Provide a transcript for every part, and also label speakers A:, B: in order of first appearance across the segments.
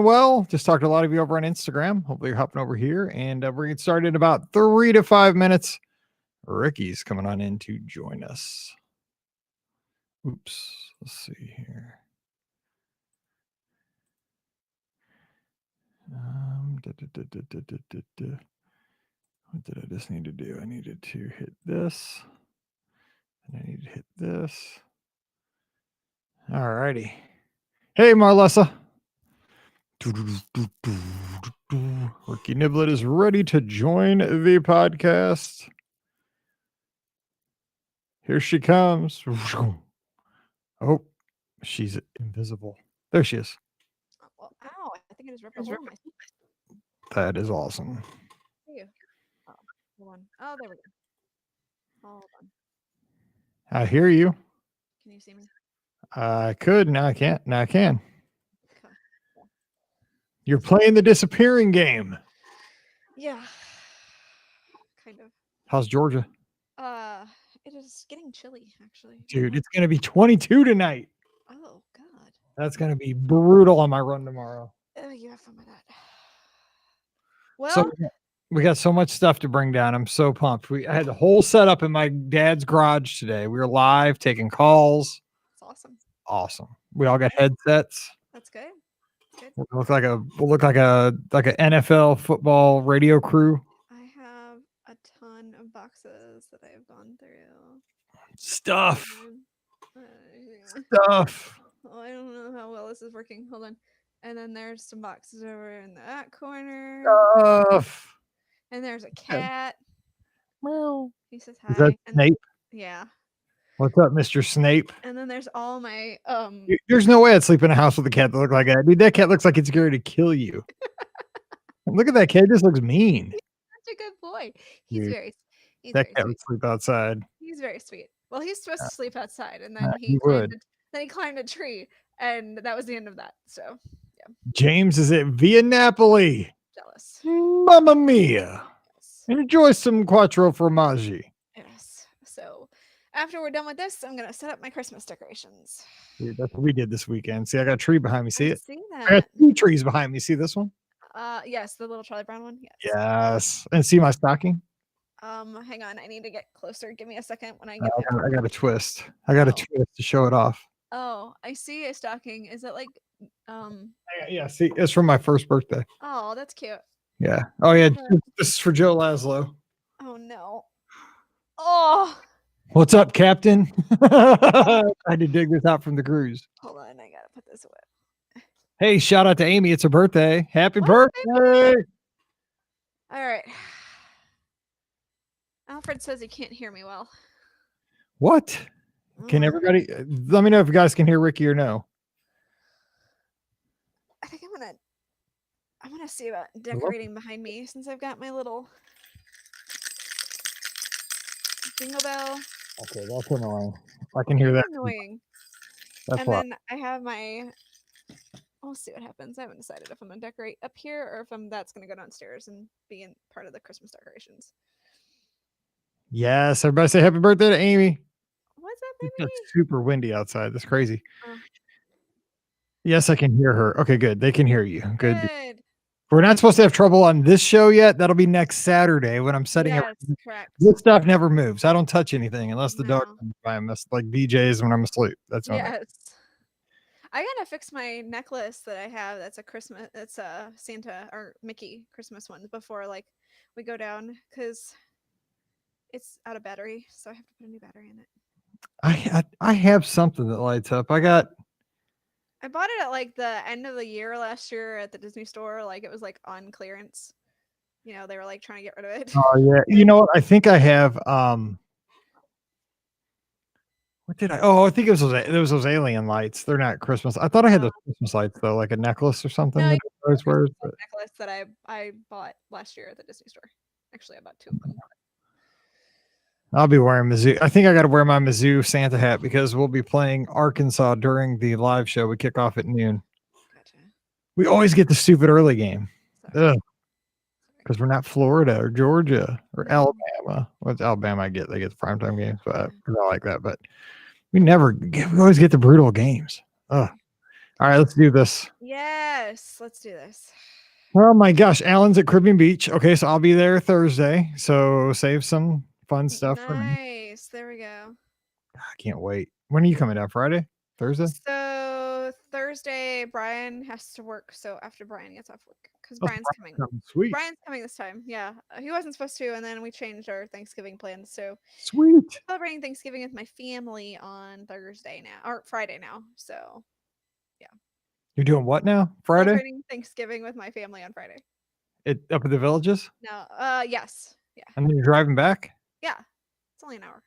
A: Well, just talked to a lot of you over on Instagram. Hopefully, you're hopping over here, and we're getting started in about 3 to 5 minutes. Ricky's coming on in to join us. Oops. Let's see here. What did I just need to do? I needed to hit this, and I need to hit this. All righty. Hey, Marlessa. Ricky Niblet is ready to join the podcast. Here she comes. Oh, she's invisible. There she is.
B: Well, ow, I think I just ripped a hole in my feet.
A: That is awesome.
B: Oh, hold on. Oh, there we go. Hold on.
A: I hear you.
B: Can you see me?
A: I could. Now I can't. Now I can.
B: Okay.
A: You're playing the disappearing game.
B: Yeah. Kind of.
A: How's Georgia?
B: It is getting chilly, actually.
A: Dude, it's going to be 22 tonight.
B: Oh, God.
A: That's going to be brutal on my run tomorrow.
B: You have fun with that. Well,
A: so we got so much stuff to bring down. I'm so pumped. I had the whole setup in my dad's garage today. We were live taking calls.
B: That's awesome.
A: Awesome. We all got headsets.
B: That's good. Good.
A: We'll look like a NFL football radio crew.
B: I have a ton of boxes that I've gone through.
A: Stuff.
B: Oh, I don't know how well this is working. Hold on. And then there's some boxes over in that corner.
A: Stuff.
B: And there's a cat.
A: Well,
B: he says hi.
A: Is that Snape?
B: Yeah.
A: What's up, Mr. Snape?
B: And then there's all my
A: There's no way I'd sleep in a house with a cat that looked like that. Dude, that cat looks like it's going to kill you. Look at that cat. Just looks mean.
B: He's such a good boy. He's
A: Dude,
B: very
A: that cat would sleep outside.
B: He's very sweet. Well, he's supposed to sleep outside, and then
A: he would.
B: Then he climbed a tree, and that was the end of that. So, yeah.
A: James is at Via Napoli.
B: Jealous.
A: Mamma mia. Yes. Enjoy some quattro formaggi.
B: Yes. So, after we're done with this, I'm going to set up my Christmas decorations.
A: Dude, that's what we did this weekend. See, I got a tree behind me. See it?
B: See that?
A: I got 2 trees behind me. See this one?
B: Yes, the little Charlie Brown one. Yes.
A: Yes. And see my stocking?
B: Hang on. I need to get closer. Give me a second when I
A: I
B: get
A: got a twist. I got a twist to show it off.
B: Oh, I see a stocking. Is it like
A: Yeah, see, it's from my first birthday.
B: Oh, that's cute.
A: Yeah. Oh yeah, this is for Joe Laszlo.
B: Oh no. Oh.
A: What's up, Captain? I had to dig this out from the cruise.
B: Hold on, I gotta put this away.
A: Hey, shout out to Amy. It's her birthday. Happy birthday.
B: All right. Alfred says he can't hear me well.
A: What? Can everybody let me know if you guys can hear Ricky or no?
B: I think I'm gonna see about decorating behind me since I've got my little jingle bell.
A: Okay, that's annoying. I can hear that.
B: Annoying.
A: That's
B: and then I have my. We'll see what happens. I haven't decided if I'm gonna decorate up here or if that's gonna go downstairs and be in part of the Christmas decorations.
A: Yes, everybody say happy birthday to Amy.
B: What's up, baby?
A: It's super windy outside. That's crazy. Yes, I can hear her. Okay, good. They can hear you. Good. We're not supposed to have trouble on this show yet. That'll be next Saturday when I'm setting everything.
B: Correct.
A: This stuff never moves. I don't touch anything unless the dog comes by and like BJ's when I'm asleep. That's all.
B: Yes. I gotta fix my necklace that I have. That's a Christmas. It's a Santa or Mickey Christmas one before like we go down because it's out of battery, so I have to put a new battery in it.
A: I have something that lights up. I
B: bought it at like the end of the year last year at the Disney store. Like it was like on clearance. You know, they were like trying to get rid of it.
A: Oh yeah. You know what? I think I have what did I? Oh, I think it was those alien lights. They're not Christmas. I thought I had those Christmas lights though, like a necklace or something.
B: No,
A: that those were,
B: necklace that I bought last year at the Disney store. Actually, I bought 2 of them.
A: I'll be wearing Mizzou. I think I got to wear my Mizzou Santa hat because we'll be playing Arkansas during the live show. We kick off at noon.
B: Gotcha.
A: We always get the stupid early game. Because we're not Florida or Georgia or Alabama. What's Alabama? They get the primetime games, but I like that. But we always get the brutal games. All All right, let's do this.
B: Yes, let's do this.
A: Oh my gosh, Alan's at Caribbean Beach. Okay, so I'll be there Thursday. So save some fun stuff for me.
B: Nice. There we go.
A: I can't wait. When are you coming down? Friday? Thursday?
B: So Thursday, Brian has to work. So after Brian gets off work, because
A: Oh,
B: Brian's coming.
A: sweet.
B: Brian's coming this time. Yeah, he wasn't supposed to, and then we changed our Thanksgiving plans. So
A: Sweet.
B: celebrating Thanksgiving with my family on Thursday now, or Friday now. So yeah,
A: You're doing what now? Friday?
B: celebrating Thanksgiving with my family on Friday.
A: Up at the villages?
B: No, yes, yeah,
A: And then you're driving back?
B: yeah. It's only an hour.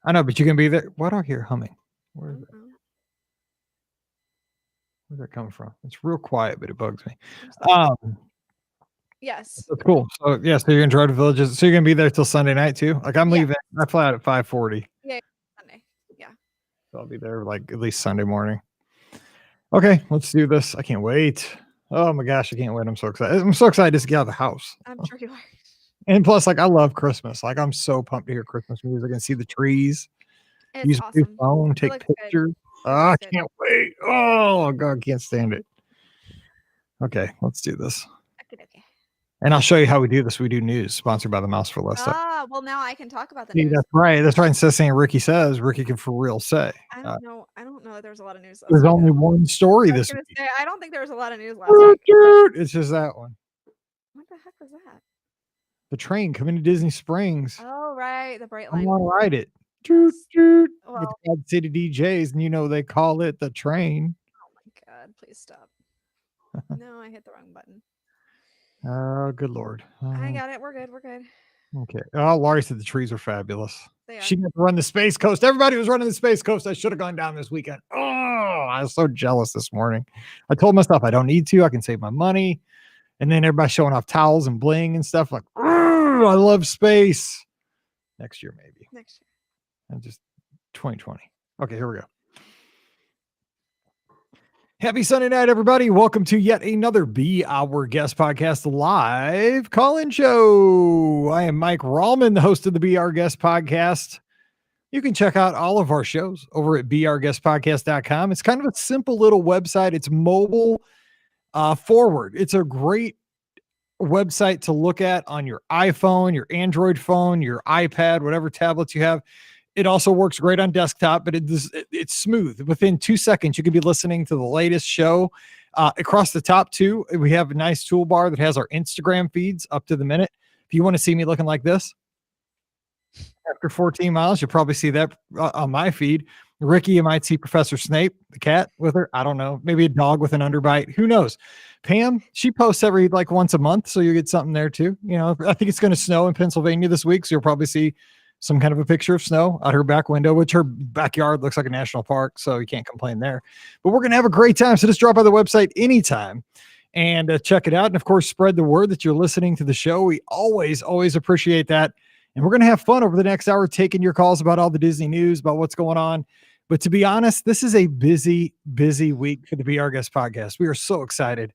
A: I know, but you can be there. What do I hear humming?
B: I
A: Where's
B: don't
A: that?
B: know.
A: Where's that coming from? It's real quiet, but it bugs me.
B: Yes.
A: That's cool. So yeah, so you're gonna drive to villages. So you're gonna be there till Sunday night too? Like I'm
B: Yeah.
A: leaving. I fly out at 5:40.
B: Yeah, Sunday. Yeah.
A: So I'll be there like at least Sunday morning. Okay, let's do this. I can't wait. Oh my gosh, I can't wait. I'm so excited. I'm so excited just to get out of the house.
B: I'm sure you are.
A: And plus, like I love Christmas. Like I'm so pumped to hear Christmas music and see the trees.
B: It's
A: Use your
B: awesome.
A: phone,
B: It
A: take
B: looks good.
A: pictures.
B: It
A: I
B: looks good.
A: can't wait. Oh God, can't stand it. Okay, let's do this.
B: Okay.
A: And I'll show you how we do this. We do news sponsored by the Mouse for Less stuff.
B: Ah, well now I can talk about the
A: See,
B: news.
A: that's right. That's right. Instead of saying Ricky says, Ricky can for real say.
B: I don't know. I don't know. There's a lot of news last
A: There's
B: week.
A: only one story
B: I was
A: this
B: gonna
A: week.
B: say, I don't think there was a lot of news last week.
A: It's just that one.
B: What the heck was that?
A: The train coming to Disney Springs.
B: Oh right, the bright
A: I
B: line.
A: want to ride it.
B: Yes.
A: With
B: Well,
A: Quad City DJs, and you know they call it the train.
B: oh my god, please stop. No, I hit the wrong button.
A: Oh, good Lord.
B: I got it. We're good. We're good.
A: Okay. Oh, Laurie said the trees are fabulous.
B: They are.
A: She got to run the Space Coast. Everybody was running the Space Coast. I should have gone down this weekend. Oh, I was so jealous this morning. I told myself I don't need to. I can save my money. And then everybody showing off towels and bling and stuff. Like, I love space. Next year, maybe.
B: Next year.
A: And just 2020. Okay, here we go. Happy Sunday night, everybody. Welcome to yet another Be Our Guest podcast live call-in show. I am Mike Rallman, the host of the Be Our Guest podcast. You can check out all of our shows over at beourguestpodcast.com. It's kind of a simple little website. It's mobile forward. It's a great website to look at on your iPhone, your Android phone, your iPad, whatever tablets you have. It also works great on desktop, but it's smooth. Within 2 seconds, you could be listening to the latest show. Across the top, too, we have a nice toolbar that has our Instagram feeds up to the minute. If you want to see me looking like this, after 14 miles, you'll probably see that on my feed. Ricky, you might see Professor Snape, the cat with her. I don't know. Maybe a dog with an underbite. Who knows? Pam, she posts every like once a month, so you get something there too. You know, I think it's going to snow in Pennsylvania this week, so you'll probably see some kind of a picture of snow out her back window, which her backyard looks like a national park, so you can't complain there. But we're going to have a great time, so just drop by the website anytime and check it out. And of course, spread the word that you're listening to the show. We always appreciate that. And we're going to have fun over the next hour taking your calls about all the Disney news, about what's going on. But to be honest, this is a busy week for the Be Our Guest podcast. We are so excited.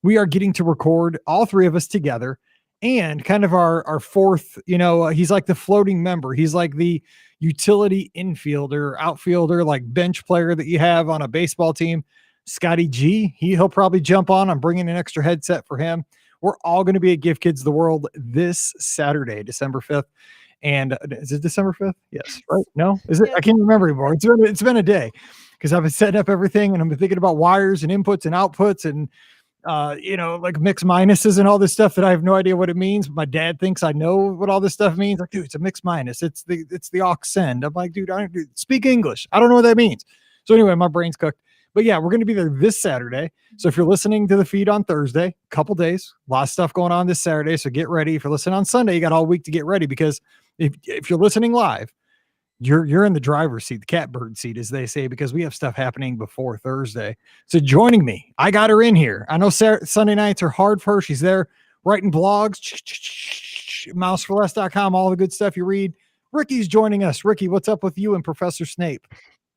A: We are getting to record all three of us together. And kind of our fourth, he's like the floating member. He's like the utility infielder, outfielder, like bench player that you have on a baseball team. Scotty G, he'll probably jump on. I'm bringing an extra headset for him. We're all going to be at Give Kids the World this Saturday, December 5th. And is it December 5th? Yes, right? No, is it?
B: Yes.
A: I can't remember anymore. It's been a day because I've been setting up everything and I'm thinking about wires and inputs and outputs and like mixed minuses and all this stuff that I have no idea what it means. My dad thinks I know what all this stuff means. Like, dude, it's a mixed minus. It's the aux send. I'm like, dude, I don't speak English. I don't know what that means. So anyway, my brain's cooked. But yeah, we're going to be there this Saturday. So if you're listening to the feed on Thursday, couple days, a lot of stuff going on this Saturday. So get ready. If you're listening on Sunday, you got all week to get ready because if you're listening live, you're in the driver's seat, the catbird seat, as they say, because we have stuff happening before Thursday. So joining me, I got her in here. I know Sunday nights are hard for her. She's there writing blogs, mouseforless.com, all the good stuff you read. Ricky's joining us. Ricky, what's up with you and Professor Snape?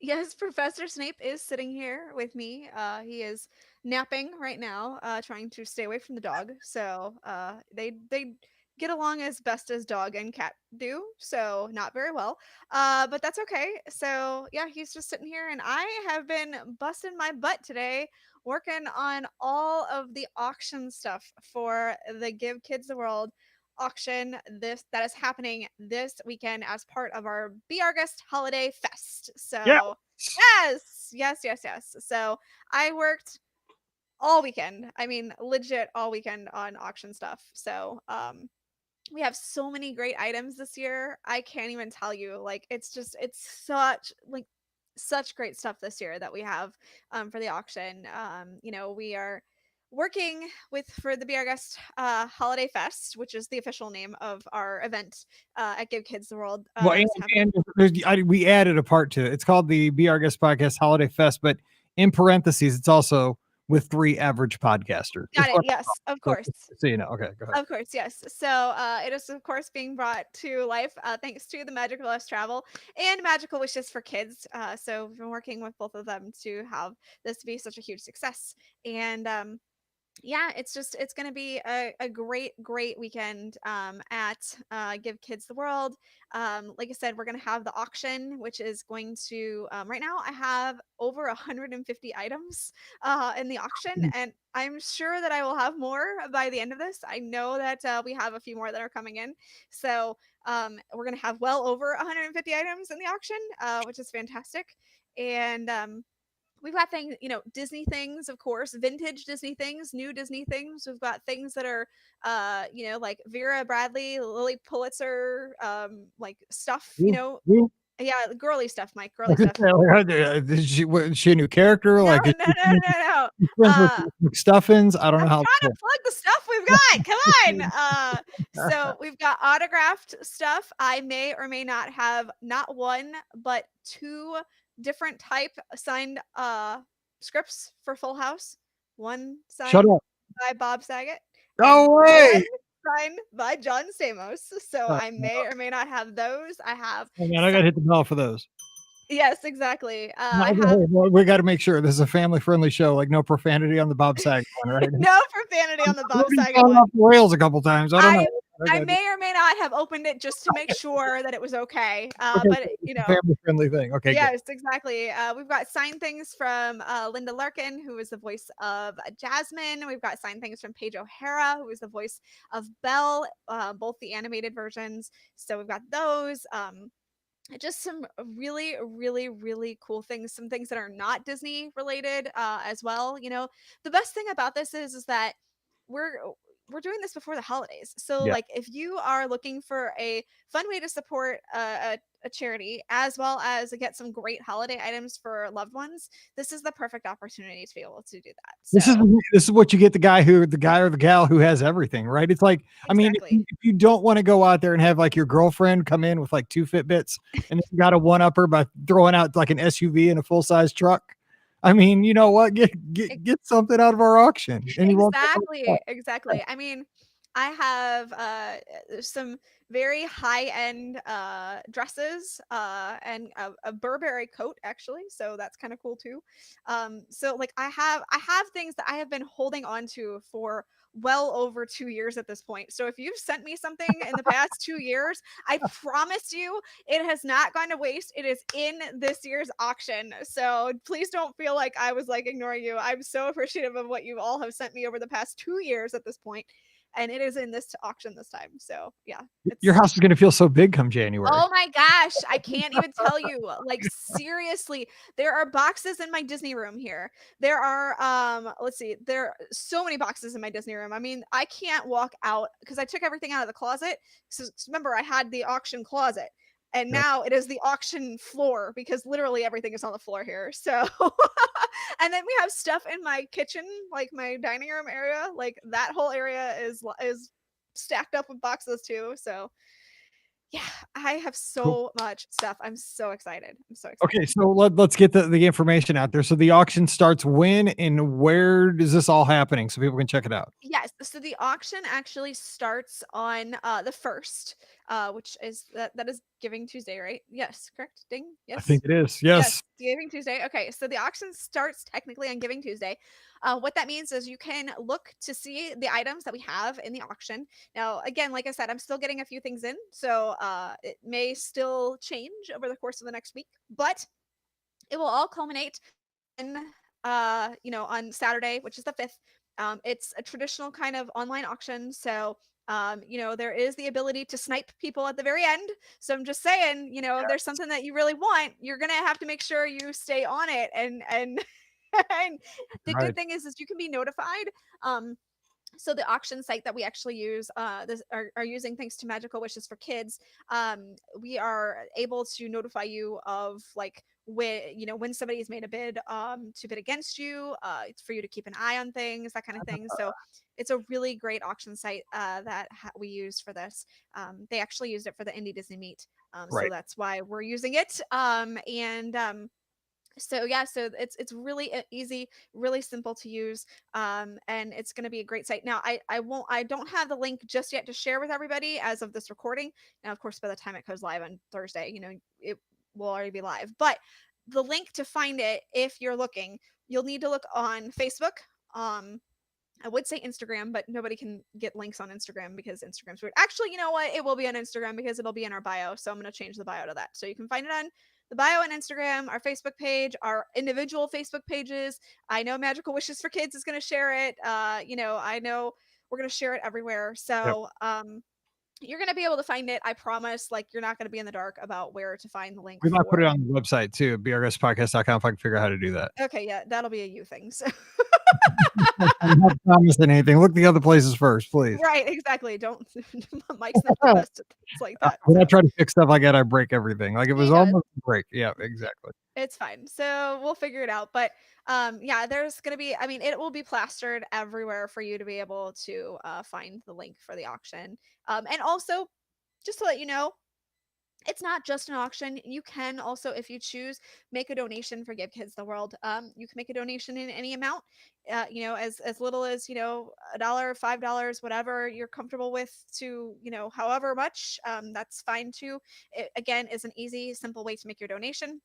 B: Yes, Professor Snape is sitting here with me. He is napping right now, trying to stay away from the dog. So they get along as best as dog and cat do. So not very well, but that's okay. So yeah, he's just sitting here, and I have been busting my butt today working on all of the auction stuff for the Give Kids the World auction this that is happening this weekend as part of our Be Our Guest Holiday Fest.
A: Yeah.
B: So yes. So I worked all weekend. I mean, legit all weekend on auction stuff. So we have so many great items this year. I can't even tell you. Like it's such great stuff this year that we have for the auction. We are working with for the Be Our Guest Holiday Fest, which is the official name of our event at Give Kids the World.
A: Well,
B: Is happening.
A: and we added a part to it. It's called the Be Our Guest Podcast Holiday Fest, but in parentheses, it's also with 3 average podcasters.
B: Got it. Yes, of course.
A: So you know. Okay, go ahead.
B: Of course, yes. So it is, of course, being brought to life thanks to the Magical Less Travel and Magical Wishes for Kids. So we've been working with both of them to have this be such a huge success. And yeah, it's going to be a great weekend at Give Kids the World. Like I said, we're going to have the auction, which is going to right now I have over 150 items in the auction, and I'm sure that I will have more by the end of this. I know that we have a few more that are coming in, so we're going to have well over 150 items in the auction, which is fantastic. And we've got things, Disney things, of course, vintage Disney things, new Disney things. We've got things that are, like Vera Bradley, Lily Pulitzer, like stuff, yeah, girly stuff, Mike, girly stuff.
A: Is she a new character?
B: No,
A: Like,
B: no,
A: is
B: no, no, no,
A: she
B: no.
A: friends with McStuffins? I don't know
B: I'm
A: how.
B: trying to plug the stuff we've got. Come on. So we've got autographed stuff. I may or may not have not one, but 2 different type signed scripts for Full House. One
A: Shut
B: signed
A: up.
B: by Bob Saget and
A: No
B: one
A: way.
B: signed by John Stamos. So
A: Oh,
B: I may or may not have those. I have
A: man, I gotta hit the bell for those.
B: yes, exactly.
A: No,
B: I have
A: we got to make sure this is a family-friendly show. Like no profanity on the Bob Saget one, right?
B: no profanity on the Bob
A: Already
B: Saget
A: gone
B: one.
A: off the rails a couple times. I don't know.
B: I may or may not have opened it just to make sure that it was okay.
A: Okay,
B: But
A: it's a family-friendly thing. Okay, good.
B: yes, exactly. We've got signed things from Linda Larkin, who is the voice of Jasmine. We've got signed things from Paige O'Hara, who is the voice of Belle, both the animated versions. So we've got those. Just some really cool things, some things that are not Disney related as well. The best thing about this is that we're we're doing this before the holidays, so
A: Yeah.
B: like if you are looking for a fun way to support a charity as well as get some great holiday items for loved ones, this is the perfect opportunity to be able to do that.
A: This is what you get the guy or the gal who has everything, right? It's like, I mean,
B: Exactly.
A: if you don't want to go out there and have like your girlfriend come in with like 2 Fitbits and then you got to one up her by throwing out like an SUV and a full-size truck. I mean, you know what? Get something out of our auction. And you won't.
B: Exactly. I mean, I have some very high-end dresses and a Burberry coat actually, so that's kind of cool too. So like I have things that I have been holding on to for well over 2 years at this point. So if you've sent me something in the past 2 years, I promise you it has not gone to waste. It is in this year's auction. So please don't feel like I was like ignoring you. I'm so appreciative of what you all have sent me over the past 2 years at this point, and it is in this auction this time. So yeah,
A: Your house is going to feel so big come January.
B: oh my gosh, I can't even tell you. Like seriously, there are boxes in my Disney room here. There are let's see, there are so many boxes in my Disney room. I mean, I can't walk out because I took everything out of the closet. So remember I had the auction closet. And
A: Yep.
B: now it is the auction floor because literally everything is on the floor here. So and then we have stuff in my kitchen, like my dining room area. Like that whole area is stacked up with boxes too. So yeah, I have
A: Cool.
B: so much stuff. I'm so excited. I'm so excited.
A: Okay, so let's get the information out there. So the auction starts when and where is this all happening so people can check it out?
B: Yes, so the auction actually starts on the 1st, which is that is Giving Tuesday, right? Yes, correct. Ding.
A: I
B: Yes.
A: think it is.
B: Yes,
A: Yes.
B: Giving Tuesday. Okay, so the auction starts technically on Giving Tuesday. What that means is you can look to see the items that we have in the auction. Now, again, like I said, I'm still getting a few things in, so it may still change over the course of the next week, but it will all culminate in on Saturday, which is the 5th. It's a traditional kind of online auction. So, there is the ability to snipe people at the very end. So I'm just saying, if there's something that you really want, you're going to have to make sure you stay on it. And, and the good
A: Right.
B: thing is you can be notified. So the auction site that we actually use are using, thanks to Magical Wishes for Kids, we are able to notify you of like when somebody has made a bid to bid against you. It's for you to keep an eye on things, that kind of thing. So it's a really great auction site that we use for this. They actually used it for the Indie Disney Meet, so
A: Right.
B: that's why we're using it. And so yeah, so it's really easy, really simple to use, and it's going to be a great site. Now I don't have the link just yet to share with everybody as of this recording. Now of course by the time it goes live on Thursday, it will already be live, but the link to find it, if you're looking, you'll need to look on Facebook. I would say Instagram, but nobody can get links on Instagram because Instagram's weird. Actually, you know what? It will be on Instagram because it'll be in our bio. So I'm going to change the bio to that. So you can find it on the bio on Instagram, our Facebook page, our individual Facebook pages. I know Magical Wishes for Kids is going to share it. I know we're going to share it everywhere.
A: Yep.
B: So, you're going to be able to find it. I promise. Like, you're not going to be in the dark about where to find the link
A: We might put it
B: for.
A: on the website too, brspodcast.com, if I can figure out how to do that.
B: Okay. Yeah. That'll be a you thing. So.
A: I'm not promising anything. Look the other places first, please.
B: Right, exactly. Don't Mike's not the best at things like that.
A: When I
B: So
A: try to fix stuff like that, I break everything. Like it was
B: he does.
A: almost a break. Yeah, exactly.
B: It's fine. So we'll figure it out. But yeah, there's gonna be, I mean, it will be plastered everywhere for you to be able to find the link for the auction. And also, just to let you know, it's not just an auction. You can also, if you choose, make a donation for Give Kids the World. You can make a donation in any amount, as little as $1, $5, whatever you're comfortable with, to however much. That's fine too. It again is an easy, simple way to make your donation.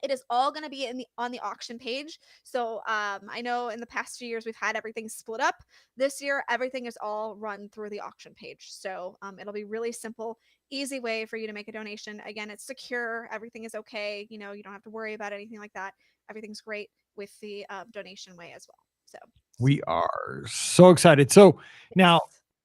B: It is all going to be on the auction page. So I know in the past few years we've had everything split up. This year everything is all run through the auction page. So it'll be really simple, easy way for you to make a donation. Again, it's secure. Everything is okay. You don't have to worry about anything like that. Everything's great with the donation way as well. So
A: we are so excited. So now,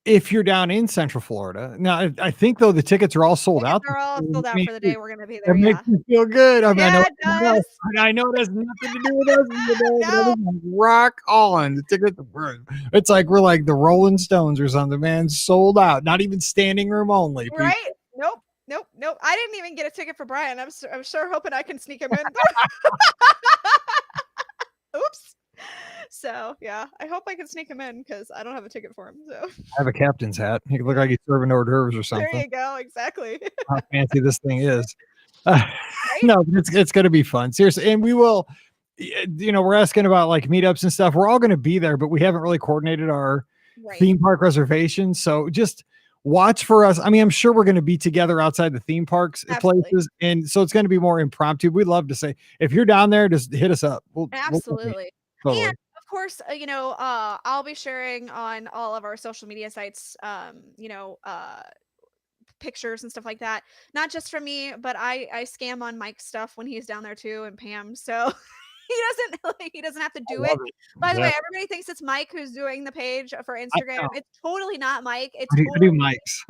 A: if you're down in Central Florida, now I think though the tickets are all sold out.
B: They're all sold out for the day we're going to be there.
A: That makes me feel good. I mean,
B: Yeah, it does.
A: I know it has nothing to do with us.
B: No.
A: Rock on. The tickets, it's like we're like the Rolling Stones or something, man. Sold out. Not even standing room only. People.
B: Right? Nope. I didn't even get a ticket for Brian. I'm sure hoping I can sneak him in. Oops. So yeah, I hope I can sneak him in because I don't have a ticket for him. So
A: I have a captain's hat. He could look like he's serving hors d'oeuvres or something.
B: there you go. Exactly.
A: How fancy this thing is. No, it's going to be fun. Seriously. And we will, we're asking about like meetups and stuff. We're all going to be there, but we haven't really coordinated our theme park reservations. So just watch for us. I mean, I'm sure we're going to be together outside the theme parks places. And so it's going to be more impromptu. We'd love to say, if you're down there, just hit us up.
B: Absolutely.
A: Totally.
B: And of course, I'll be sharing on all of our social media sites, pictures and stuff like that. Not just from me, but I scam on Mike's stuff when he's down there too, and Pam. So he doesn't have to do it. By the way, everybody thinks it's Mike who's doing the page for Instagram. It's totally not Mike. It's totally
A: Mike's.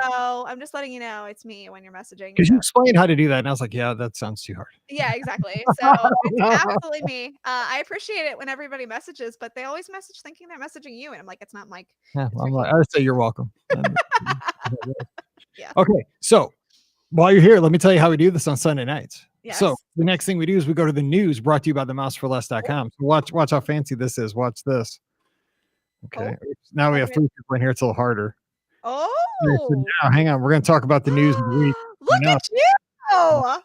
B: So I'm just letting you know it's me when you're messaging.
A: Because you explained how to do that, and I was like, yeah, that sounds too hard.
B: Yeah, exactly. So it's absolutely me. I appreciate it when everybody messages, but they always message thinking they're messaging you, and I'm like, it's not Mike.
A: Yeah, I'm like, I would say you're welcome.
B: Yeah.
A: Okay, so while you're here, let me tell you how we do this on Sunday nights.
B: Yes.
A: So the next thing we do is we go to the news, brought to you by themouseforless.com. So watch how fancy this is. Watch this. Okay. Now we have 3 people in here. It's a little harder.
B: Oh.
A: So now, hang on. We're going to talk about the news of the week.
B: Look at you. How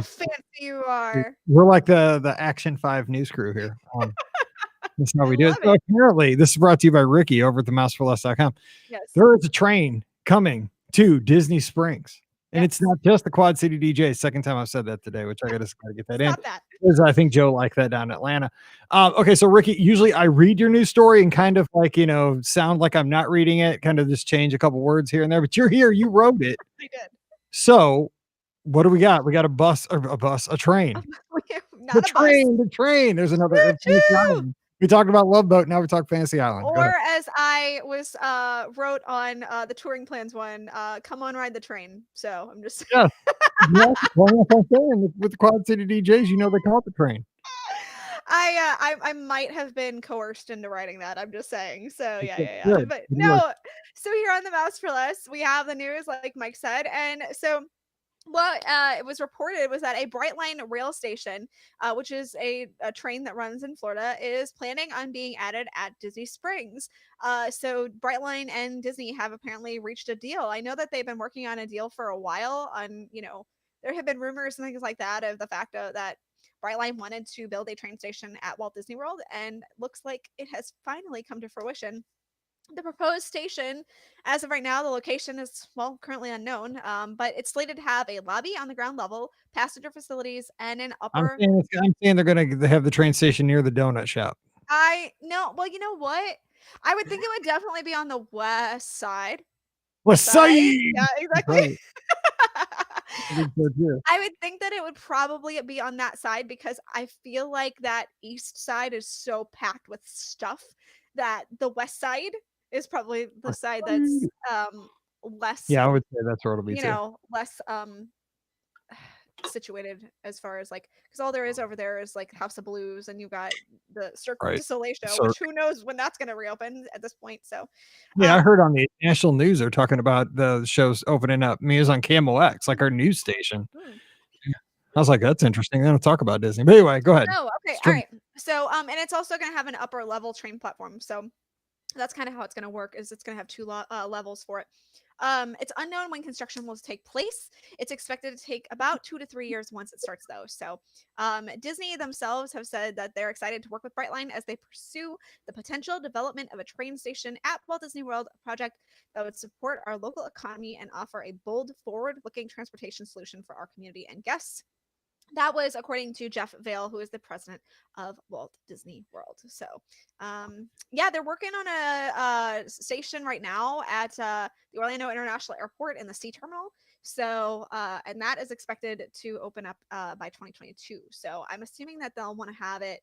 B: fancy you are.
A: We're like the Action 5 news crew here. That's how we do it. So apparently, this is brought to you by Ricky over at themouseforless.com.
B: Yes.
A: There is a train coming to Disney Springs. And it's not just the Quad City DJ. Second time I've said that today, which I got to get that in. Because I think Joe liked that down in Atlanta. Okay, so Ricky, usually I read your news story and kind of like, sound like I'm not reading it, kind of just change a couple words here and there. But you're here, you wrote it.
B: I did.
A: So what do we got? We got a train.
B: not a bus.
A: The train. There's another Fantasy
B: Choo-choo!
A: Island. We talked about Love Boat. Now we talk Fantasy Island. Go
B: Or
A: ahead.
B: as I was wrote on the touring plans one, come on, ride the train. So I'm just
A: Yes. Yes. Well, that's what I'm saying. With the Quad City DJs, you know they call it the train.
B: I might have been coerced into writing that. I'm just saying. So yeah.
A: Good.
B: But
A: Good work.
B: no. So here on the Mouse for Less, we have the news, like Mike said, and so what it was reported was that a Brightline rail station, which is a train that runs in Florida, is planning on being added at Disney Springs. So Brightline and Disney have apparently reached a deal. I know that they've been working on a deal for a while. There have been rumors and things like that of the fact that Brightline wanted to build a train station at Walt Disney World, and looks like it has finally come to fruition. The proposed station, as of right now, the location is, well, currently unknown, but it's slated to have a lobby on the ground level, passenger facilities, and an upper.
A: I'm saying they're going to have the train station near the donut shop.
B: I no, well, you know what? I would think it would definitely be on the west side.
A: West Side.
B: Yeah, exactly.
A: Right. I think so too.
B: I would think that it would probably be on that side because I feel like that east side is so packed with stuff that the west side is probably the side that's less,
A: Yeah, I would say that's where it'll be too.
B: less situated as far as like, because all there is over there is like House of Blues, and you got the Cirque
A: Right.
B: du Soleil show,
A: Cirque.
B: which who knows when that's going to reopen at this point. So
A: Yeah, I heard on the national news they're talking about the shows opening up. I mean, it was on Camel X, like our news station. I was like, that's interesting. They don't talk about Disney. But anyway, go ahead.
B: Oh, okay. All right. So and it's also going to have an upper level train platform. So that's kind of how it's going to work, is it's going to have two levels for it. It's unknown when construction will take place. It's expected to take about 2 to 3 years once it starts, though. So Disney themselves have said that they're excited to work with Brightline as they pursue the potential development of a train station at Walt Disney World, a project that would support our local economy and offer a bold, forward-looking transportation solution for our community and guests. That was according to Jeff Vail, who is the president of Walt Disney World. So, yeah, they're working on a station right now at the Orlando International Airport in the C terminal. So, and that is expected to open up by 2022. So, I'm assuming that they'll want to have it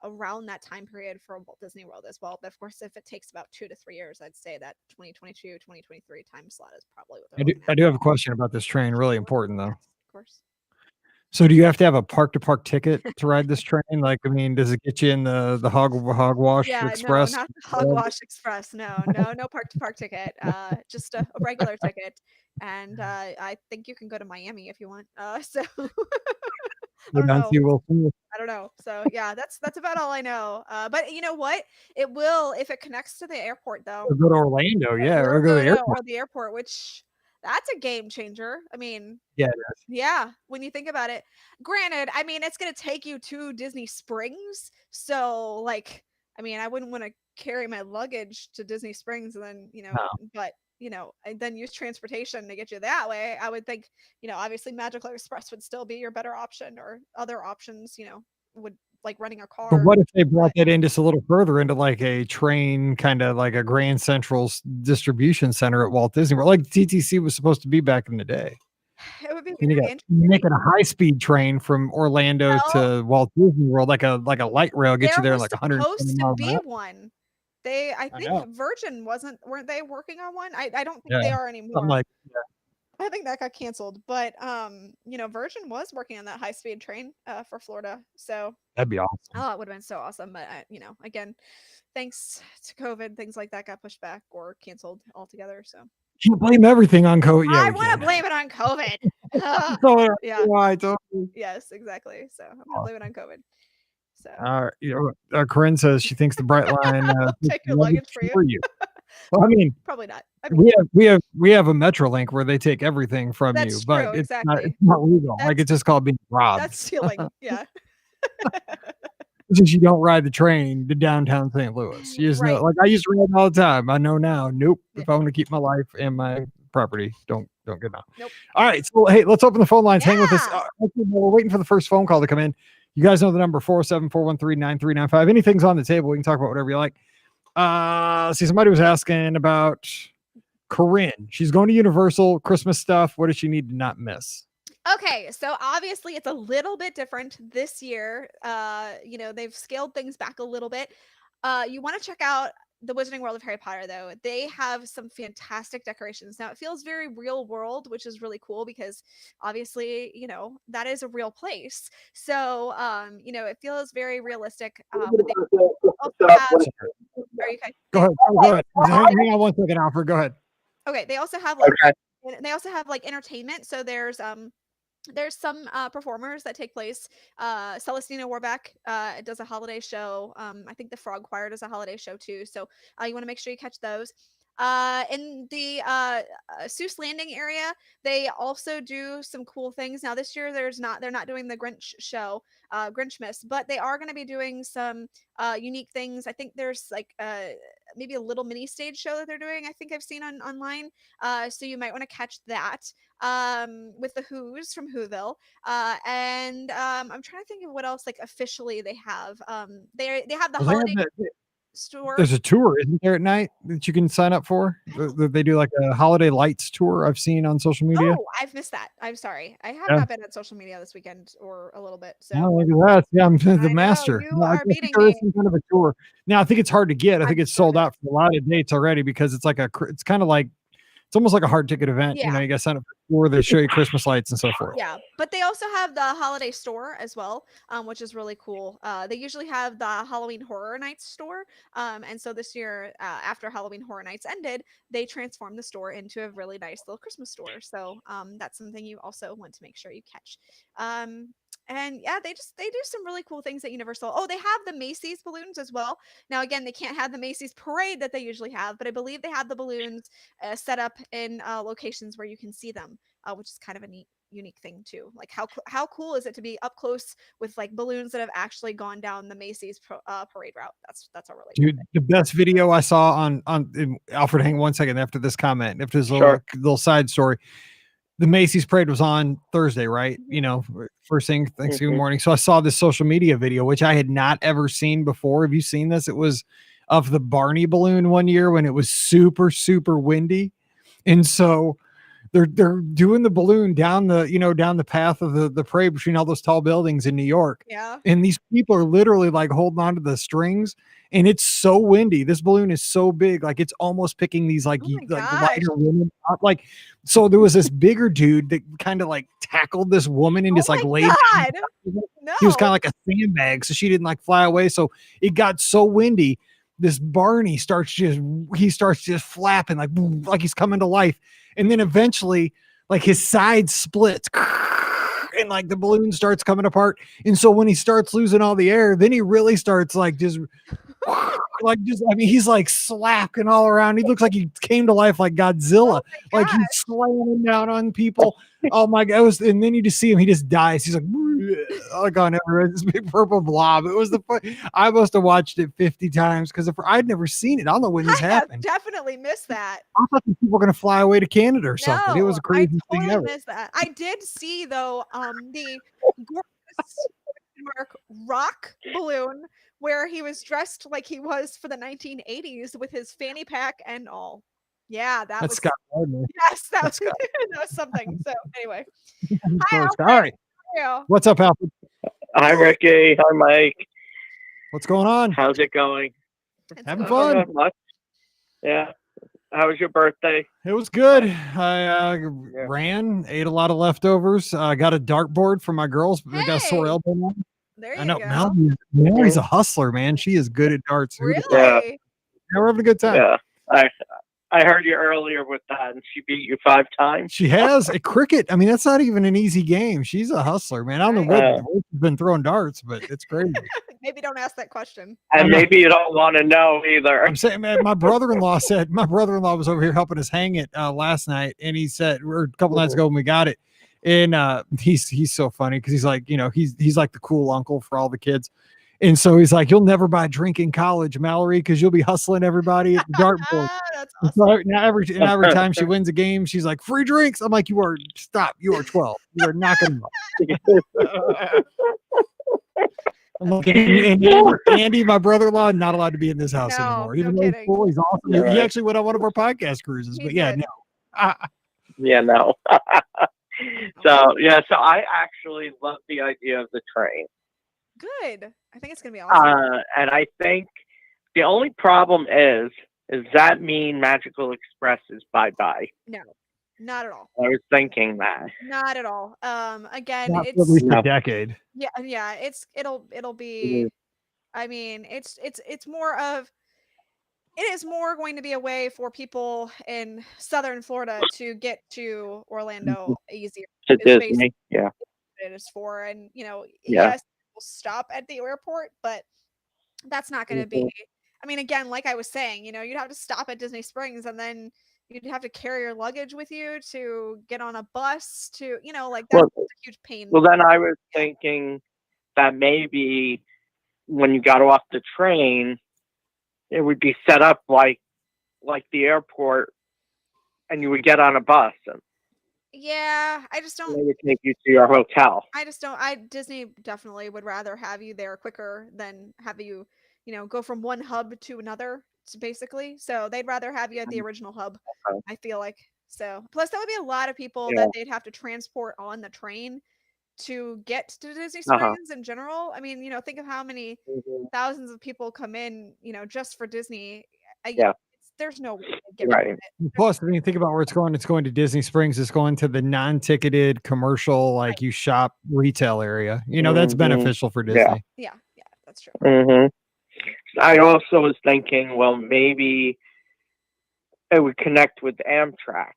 B: around that time period for Walt Disney World as well. But of course, if it takes about 2 to 3 years, I'd say that 2022, 2023 time slot is probably what
A: I do have a question about this train. Really important, though.
B: Yes, of course.
A: So do you have to have a park-to-park ticket to ride this train? Like, I mean, does it get you in the Hogwash
B: Yeah,
A: Express?
B: no, not the Hogwash Express. No park-to-park ticket. Just a regular ticket. And I think you can go to Miami if you want. So I don't know. I don't know. So yeah, that's about all I know. But you know what? It will, if it connects to the airport, though.
A: Or go to Orlando, yeah,
B: Or
A: or go to the airport.
B: or the airport, which that's a game changer. I mean,
A: Yeah, it is.
B: yeah, when you think about it. Granted, I mean, it's gonna take you to Disney Springs, so like, I mean, I wouldn't want to carry my luggage to Disney Springs and then,
A: No.
B: but and then use transportation to get you that way. I would think, obviously Magical Express would still be your better option, or other options, would like renting a car.
A: But what if they brought that in just a little further into like a train, kind of like a Grand Central distribution center at Walt Disney World, like TTC was supposed to be back in the day?
B: It would be
A: And you
B: very
A: got
B: interesting.
A: making a high-speed train from Orlando
B: Well,
A: to Walt Disney World, like a light rail, get you there in
B: was
A: like 120
B: supposed to
A: miles an
B: be
A: hour.
B: one. I
A: I
B: think
A: know.
B: Virgin weren't they working on one? I don't think
A: Yeah,
B: they are
A: something
B: anymore.
A: like
B: I think that got canceled, but Virgin was working on that high speed train for Florida. So
A: that'd be awesome.
B: oh, it would have been so awesome. But again, thanks to COVID, things like that got pushed back or canceled altogether. So
A: Can't blame everything on COVID. Yeah,
B: I
A: we
B: want to
A: can.
B: blame it on COVID.
A: So,
B: Yeah.
A: I totally.
B: Yes, exactly. So I'm gonna blame it on COVID. So
A: Corinne says she thinks the Brightline
B: take your luggage for you.
A: Well, I mean,
B: Probably not. I mean,
A: we have a Metrolink where they take everything from you,
B: that's
A: but
B: true,
A: it's
B: exactly.
A: not legal. Like, it's just called being robbed.
B: That's stealing. Yeah.
A: Since you don't ride the train to downtown St. Louis, you just know.
B: Right.
A: Like, I used to ride all the time. I know now. Nope. If I want to keep my life and my property, don't get out.
B: Nope.
A: All right. So hey, let's open the phone lines. Hang with us.
B: Yeah.
A: We're waiting for the first phone call to come in. You guys know the number 407-413-9395. Anything's on the table. We can talk about whatever you like. See, somebody was asking about Corinne. She's going to Universal, Christmas stuff. What does she need to not miss?
B: Okay, so obviously it's a little bit different this year. They've scaled things back a little bit. You want to check out the Wizarding World of Harry Potter, though. They have some fantastic decorations. Now, it feels very real world, which is really cool because obviously, that is a real place. So, it feels very realistic. But they also have, are you okay?
A: Go ahead. Go ahead. Hang on one second, Alfred. Go ahead.
B: Okay, they also have like entertainment. So there's some performers that take place. Celestina Warbeck does a holiday show. I think the Frog Choir does a holiday show too. So you want to make sure you catch those. In the Seuss Landing area, they also do some cool things. Now this year, they're not doing the Grinch show, Grinchmas, but they are going to be doing some unique things. I think there's like maybe a little mini stage show that they're doing. I think I've seen online. So you might want to catch that with the Who's from Whoville. And I'm trying to think of what else like officially they have. They have the holiday store.
A: There's a tour, isn't there, at night that you can sign up for? They do like a holiday lights tour I've seen on social media.
B: Oh, I've missed that. I'm sorry. I have not been on social media this weekend or a little bit. So
A: look at that. Yeah, I'm the master.
B: You are beating
A: there
B: me.
A: is some kind of a tour. Now I think it's hard to get. I think it's sold out for a lot of dates already because it's like it's kind of like it's almost like a hard ticket event.
B: Yeah.
A: You got to sign up for a tour. They show you Christmas lights and so forth.
B: Yeah, but they also have the holiday store as well, which is really cool. They usually have the Halloween Horror Nights store, and so this year, after Halloween Horror Nights ended, they transformed the store into a really nice little Christmas store. So that's something you also want to make sure you catch. And yeah, they do some really cool things at Universal. Oh, they have the Macy's balloons as well. Now, again, they can't have the Macy's parade that they usually have, but I believe they have the balloons set up in locations where you can see them, which is kind of a neat, unique thing too. Like how cool is it to be up close with like balloons that have actually gone down the Macy's parade route? That's a really
A: Dude, the best video I saw on Alfred. Hang 1 second after this comment, after this little side story. The Macy's parade was on Thursday, right? First thing Thanksgiving morning. So I saw this social media video, which I had not ever seen before. Have you seen this? It was of the Barney balloon one year when it was super, super windy. And so they're doing the balloon down the path of the parade between all those tall buildings in New York.
B: Yeah.
A: And these people are literally like holding onto the strings, and it's so windy. This balloon is so big, like it's almost picking these like lighter women up. Like, so there was this bigger dude that kind of like tackled this woman and just like laid.
B: No.
A: He was kind of like a sandbag, so she didn't like fly away. So it got so windy. This Barney starts just flapping like he's coming to life. And then eventually, like his side splits and like the balloon starts coming apart. And so when he starts losing all the air, then he really starts like just he's like slapping all around. He looks like he came to life like Godzilla. Like he's slamming down on people. Oh my God. And then you just see him, he just dies. He's like on this big purple blob. It was I must have watched it 50 times because I'd never seen it. I don't know when this happened.
B: Definitely missed that.
A: I thought people were going to fly away to Canada or something. It was a crazy thing ever.
B: Missed that. I did see though the gorgeous rock balloon where he was dressed like he was for the 1980s with his fanny pack and all. Yeah, that's
A: Scott Gardner.
B: Yes, that was something. So anyway,
A: hi, all right. What's up, Alfred?
C: Hi, Ricky. Hi, Mike.
A: What's going on?
C: How's it going?
A: Having fun.
C: Yeah. How was your birthday?
A: It was good. I ran, ate a lot of leftovers. I got a dartboard for my girls. They got a sore elbow now.
B: There you go.
A: Mallory's a hustler, man. She is good at darts.
B: Really?
C: Yeah.
A: We're having a good time.
C: Yeah. I heard you earlier with that, and she beat you 5 times.
A: She has a cricket. I mean, that's not even an easy game. She's a hustler, man. I don't know what she's been throwing darts, but it's crazy.
B: Maybe don't ask that question.
C: And maybe you don't want to know either.
A: I'm saying, man, my brother-in-law was over here helping us hang it last night, and he said, or a couple nights ago when we got it, and he's so funny because he's like, he's like the cool uncle for all the kids. And so he's like, you'll never buy a drink in college, Mallory, because you'll be hustling everybody at the dartboard.
B: That's awesome. So
A: now every time she wins a game, she's like, free drinks. I'm like, you are 12. You are not going to. I'm like, Andy, my brother-in-law, not allowed to be in this house anymore. Even though he's cool, he's awesome. Yeah, he actually went on one of our podcast cruises. But yeah, no.
C: Yeah, no. So yeah, so I actually love the idea of the train.
B: Good. I think it's gonna be awesome.
C: And I think the only problem is that mean Magical Express is bye-bye?
B: No, not at all.
C: I was thinking that.
B: Not at all. Again,
A: Not for at
B: it's
A: least
C: No.
A: a decade.
B: yeah, it'll be. I mean, it's more of it is more going to be a way for people in Southern Florida to get to Orlando easier.
C: To
B: Is basically
C: Disney. Yeah.
B: what it is for. And
C: Yeah.
B: yes, we'll stop at the airport, but that's not going to be. I mean, again, like I was saying, you'd have to stop at Disney Springs, and then you'd have to carry your luggage with you to get on a bus to, like that's
C: Well,
B: a huge pain.
C: well, then I was thinking that maybe when you got off the train, it would be set up like the airport, and you would get on a bus, and
B: Yeah, I just
C: they
B: don't.
C: would take you to your hotel.
B: I just don't. Disney definitely would rather have you there quicker than have you, go from one hub to another. Basically, so they'd rather have you at the original hub.
C: Okay.
B: I feel like so. Plus, that would be a lot of people
C: Yeah.
B: that they'd have to transport on the train to get to Disney
C: Uh-huh.
B: Springs in general. I mean, think of how many
C: Mhm.
B: thousands of people come in, just for Disney.
C: Yeah.
B: There's no way to get
C: Right.
B: around it.
A: Plus, I mean, think about where it's going. It's going to Disney Springs. It's going to the non-ticketed commercial, like you shop retail area. That's
C: Mhm.
A: beneficial for
C: Yeah.
A: Disney.
B: Yeah, that's true.
C: Hmm. I also was thinking, well, maybe it would connect with Amtrak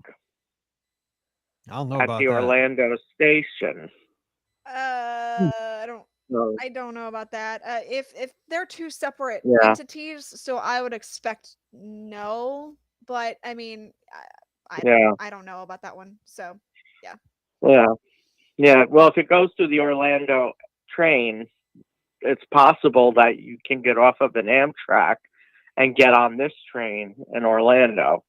A: I don't know
C: at
A: about
C: the
A: that.
C: Orlando station.
B: I don't.
C: So,
B: I don't know about that. If they're two separate
C: Yeah.
B: entities, so I would expect no. But I mean,
C: yeah.
B: I don't know about that one. So
C: Yeah. Yeah. Well, if it goes to the Orlando train, it's possible that you can get off of an Amtrak and get on this train in Orlando.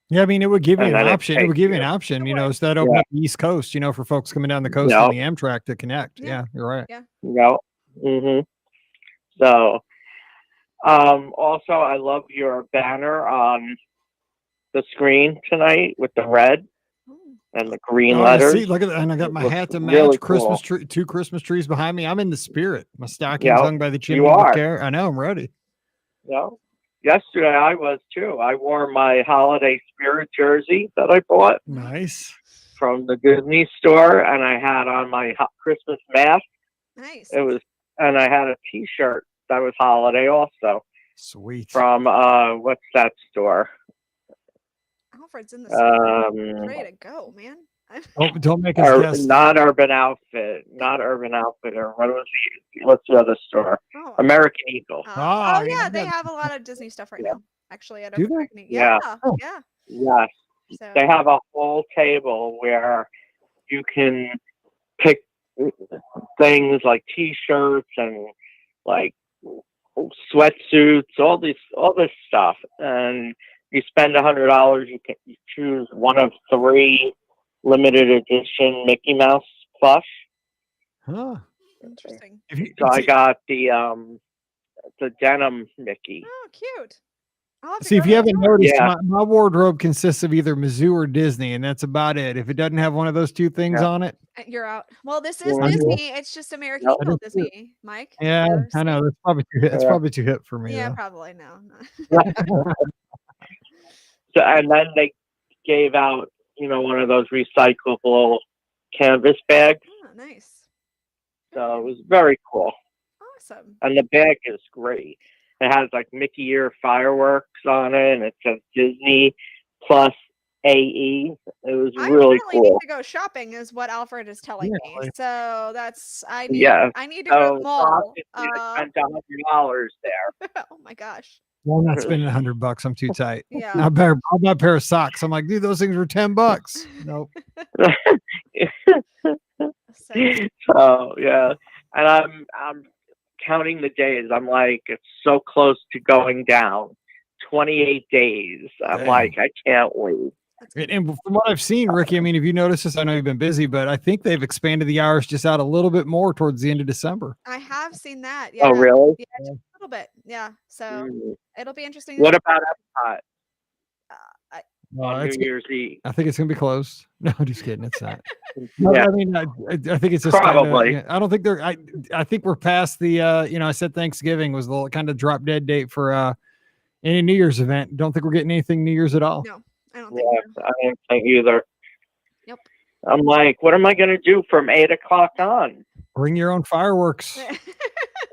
A: Yeah, I mean, it would give you
C: And
A: an
C: then it
A: option. It would
C: takes
A: give you an
C: you.
A: option,
B: It would.
A: so that open
C: Yeah.
A: up the East Coast, for folks coming down the coast
C: Yep.
A: on the Amtrak to connect.
B: Yeah.
A: Yeah, you're right.
B: Yeah.
C: Yep. Hmm. So, also, I love your banner on the screen tonight with the red
B: Ooh.
C: and the green
A: Oh,
C: letters.
A: see, look at that. And I got my
C: Looks
A: hat to match.
C: really
A: Christmas
C: cool.
A: tree, 2 Christmas trees behind me. I'm in the spirit. My stocking's
C: Yep.
A: hung by the chimney
C: You
A: with
C: are.
A: care. I know, I'm ready.
C: Yeah. Yesterday I was too. I wore my holiday spirit jersey that I bought
A: Nice.
C: from the Disney store, and I had on my Christmas mask.
B: Nice.
C: And I had a T-shirt that was holiday also
A: Sweet.
C: from what's that store?
B: Alfred's in the store. Ready to go, man.
A: Oh, don't make us guess.
C: Not Urban Outfitter. What's the other store?
B: Oh,
C: American Eagle.
A: Ah,
B: yeah,
A: yeah,
B: they
A: yeah.
B: have a lot of Disney stuff right
C: Yeah.
B: now. Actually, at
A: Do they?
B: American Eagle.
C: Yeah.
A: Oh.
B: Yeah.
C: Yes.
B: So
C: They have a whole table where you can pick things like T-shirts and like sweatsuits, all this stuff, and you spend $100. You choose one of 3 limited edition Mickey Mouse plush.
A: Huh.
B: interesting.
C: So I got the denim Mickey.
B: Oh, cute. I'll have to
A: See,
B: go
A: if
B: to
A: you
B: the
A: haven't
B: store.
A: noticed,
C: Yeah.
A: my wardrobe consists of either Mizzou or Disney, and that's about it. If it doesn't have one of those 2 things
C: Yeah.
A: on it,
B: You're out. Well, this is
C: Mhm.
B: Disney. It's just American
C: Yep.
B: Eagle
A: That is true.
B: Disney, Mike.
A: yeah,
B: You're
A: I know.
B: seeing-
A: That's probably too hip. It's
C: Yeah.
A: probably too hip for me,
B: Yeah,
A: though.
B: probably no.
C: So, and then they gave out, one of those recyclable canvas bags.
B: Oh, nice.
C: So it was very cool.
B: Awesome.
C: And the bag is great. It has like Mickey ear fireworks on it, and it says Disney plus AE. It was
B: I
C: really
B: apparently need
C: cool.
B: to go shopping, is what Alfred is telling me.
A: Really?
B: So that's I need to go to
C: So
B: the mall.
C: obviously I spent $100 there.
B: Oh my gosh.
A: Well, I'm not spending $100. I'm too tight.
B: Yeah.
A: I'll buy a pair of socks. I'm like, dude, those things were $10. Nope.
B: So,
C: So yeah, and I'm counting the days. I'm like, it's so close to going down. 28 days. I'm
A: Dang.
C: like, I can't wait.
B: that's good.
A: And from what I've seen, Ricky, I mean, if you noticed this, I know you've been busy, but I think they've expanded the hours just out a little bit more towards the end of December.
B: I have seen that. Yeah.
C: Oh really?
B: Yeah, just a little bit. Yeah. So
C: Mm.
B: it'll be interesting. to
C: What
B: see.
C: about Epcot
B: I,
C: on New Year's Eve?
A: I think it's gonna be closed. No, just kidding. It's not. No,
C: Yeah.
A: I mean, I think it's just
C: Probably.
A: kinda, I don't think they're. I think we're past the. I said Thanksgiving was the kind of drop dead date for any New Year's event. Don't think we're getting anything New Year's at all.
B: No, I don't think
C: Yeah,
B: so.
C: I don't think either.
B: Yep.
C: I'm like, what am I going to do from 8 o'clock on?
A: Bring your own fireworks.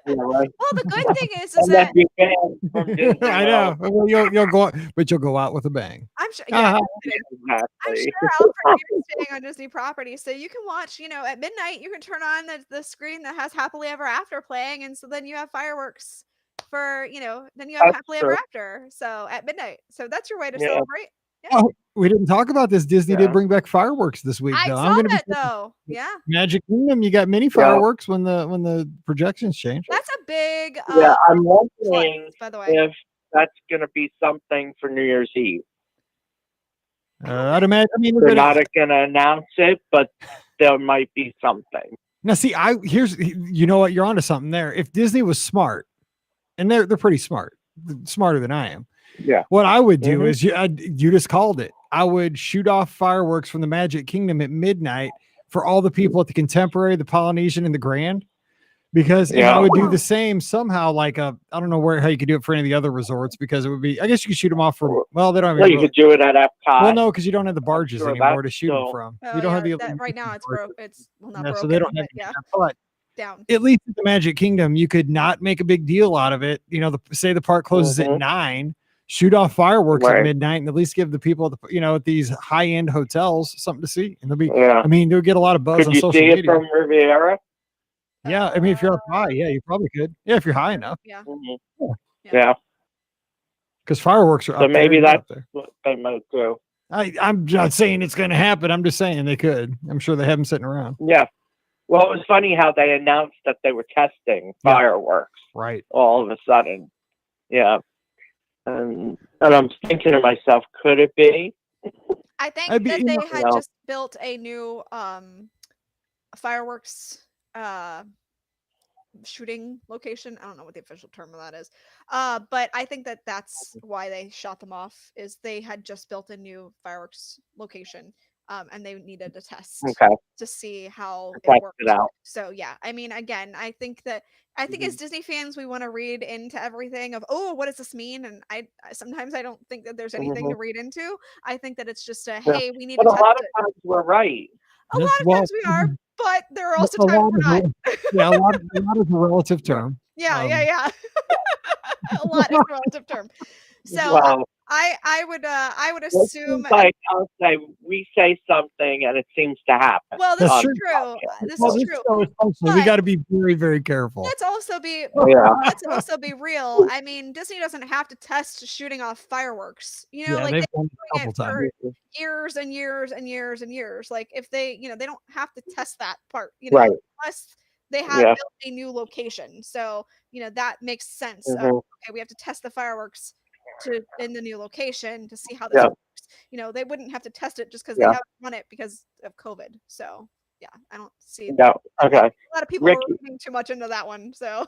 C: Yeah, right.
B: Well, the good thing is
C: And
B: that
C: then be banned from Disney
A: I know.
C: World.
A: Well, you'll go, but you'll go out with a bang.
B: I'm sure. Yeah, I'm
C: Exactly.
B: sure Alfred, you're staying on Disney property, so you can watch. At midnight, you can turn on the screen that has Happily Ever After playing, and so then you have fireworks for then you have
C: That's
B: Happily
C: true.
B: Ever After. So at midnight, so that's your way to
C: Yeah.
B: celebrate.
A: Oh, we didn't talk about this. Disney
C: Yeah.
A: did bring back fireworks this week,
B: I
A: though.
B: saw
A: I'm gonna
B: that
A: be
B: though. Yeah,
A: Magic Kingdom. You got mini fireworks when the projections change.
B: that's a big
C: Yeah, I'm
B: plus,
C: wondering
B: by the way.
C: if that's going to be something for New Year's Eve.
A: I'd imagine. I mean,
C: They're not going to announce it, but there might be something.
A: now see, you know what, you're onto something there. If Disney was smart, and they're pretty smart, smarter than I am.
C: Yeah.
A: What I would do
C: Mhm.
A: is you just called it. I would shoot off fireworks from the Magic Kingdom at midnight for all the people at the Contemporary, the Polynesian, and the Grand. Because and I
C: Yeah.
A: would do the same somehow, like I don't know how you could do it for any of the other resorts, because it would be, I guess you could shoot them off from, well, they don't have
C: Well, you could do it at Epcot.
A: well, no, because you don't have the barges
C: sure
A: anymore
C: that's
A: to shoot them
C: still-
A: from.
B: Oh,
A: You don't
B: yeah,
A: have the
B: that, right now it's
A: barges.
B: broke. It's not
A: Yeah,
B: broken,
A: so they don't have
B: but yeah,
A: but
B: down.
A: at least at the Magic Kingdom, you could not make a big deal out of it. Say the park closes at
C: Mhm.
A: 9, shoot off fireworks at
C: Right.
A: midnight, and at least give the people at these high end hotels something to see. And they'll be,
C: Yeah.
A: I mean, they'll get a lot of buzz
C: Could
A: on
C: you
A: social
C: see it
A: media.
C: from Riviera?
A: Yeah, I mean, if you're up high, yeah, you probably could. Yeah, if you're high enough,
B: Yeah.
C: Mhm.
B: Yeah.
C: Yeah.
A: because fireworks are
C: So
A: up
C: maybe
A: there.
C: that's what they might do.
A: I'm not saying it's going to happen. I'm just saying they could. I'm sure they have them sitting around.
C: Yeah. Well, it was funny how they announced that they were testing
A: Yeah.
C: fireworks
A: Right.
C: all of a sudden. Yeah. And I'm thinking to myself, could it be?
B: I think
A: I'd be-
B: that
A: you
B: they
A: know-
B: had just built a new fireworks shooting location. I don't know what the official term of that is. But I think that that's why they shot them off, is they had just built a new fireworks location. And they needed to test
C: Okay.
B: to see how it
C: Test
B: worked.
C: it out.
B: So yeah, I mean, again, I think as Disney fans, we want to read into everything of, oh, what does this mean? And sometimes I don't think that there's anything to read into. I think that it's just hey, we need
C: But
B: to
C: a
B: test
C: lot of
B: it.
C: times we're right.
B: A lot of times we are, but there are also
A: a
B: times
A: lot
B: we're
A: of-
B: not.
A: yeah, a lot is a relative term.
B: Yeah,
A: Um,
B: yeah. A lot is a relative term. So
C: Well,
B: I would
C: it
B: assume.
C: seems like I'll say we say something and it seems to happen.
B: Well, this
A: That's
B: is
A: true.
B: true. This
A: Well,
B: is
A: this
B: true.
A: show is functional. We
B: But-
A: got to be very, very careful.
B: Let's also be
C: Yeah.
B: let's also be real. I mean, Disney doesn't have to test shooting off fireworks.
A: Yeah,
B: Like
A: they've
B: they've
A: done
B: been
A: it a
B: doing
A: couple
B: it for
A: times.
B: years and years and years and years. Like if they don't have to test that part.
C: Right.
B: Plus they have
C: Yeah.
B: built a new location, so that makes sense.
C: Mhm.
B: Okay, we have to test the fireworks in the new location to see how this
C: Yeah.
B: works. They wouldn't have to test it just because
C: Yeah.
B: they haven't run it because of COVID. So yeah, I don't see
C: No. Okay.
B: a lot of people are
C: Ricky.
B: reading too much into that one. So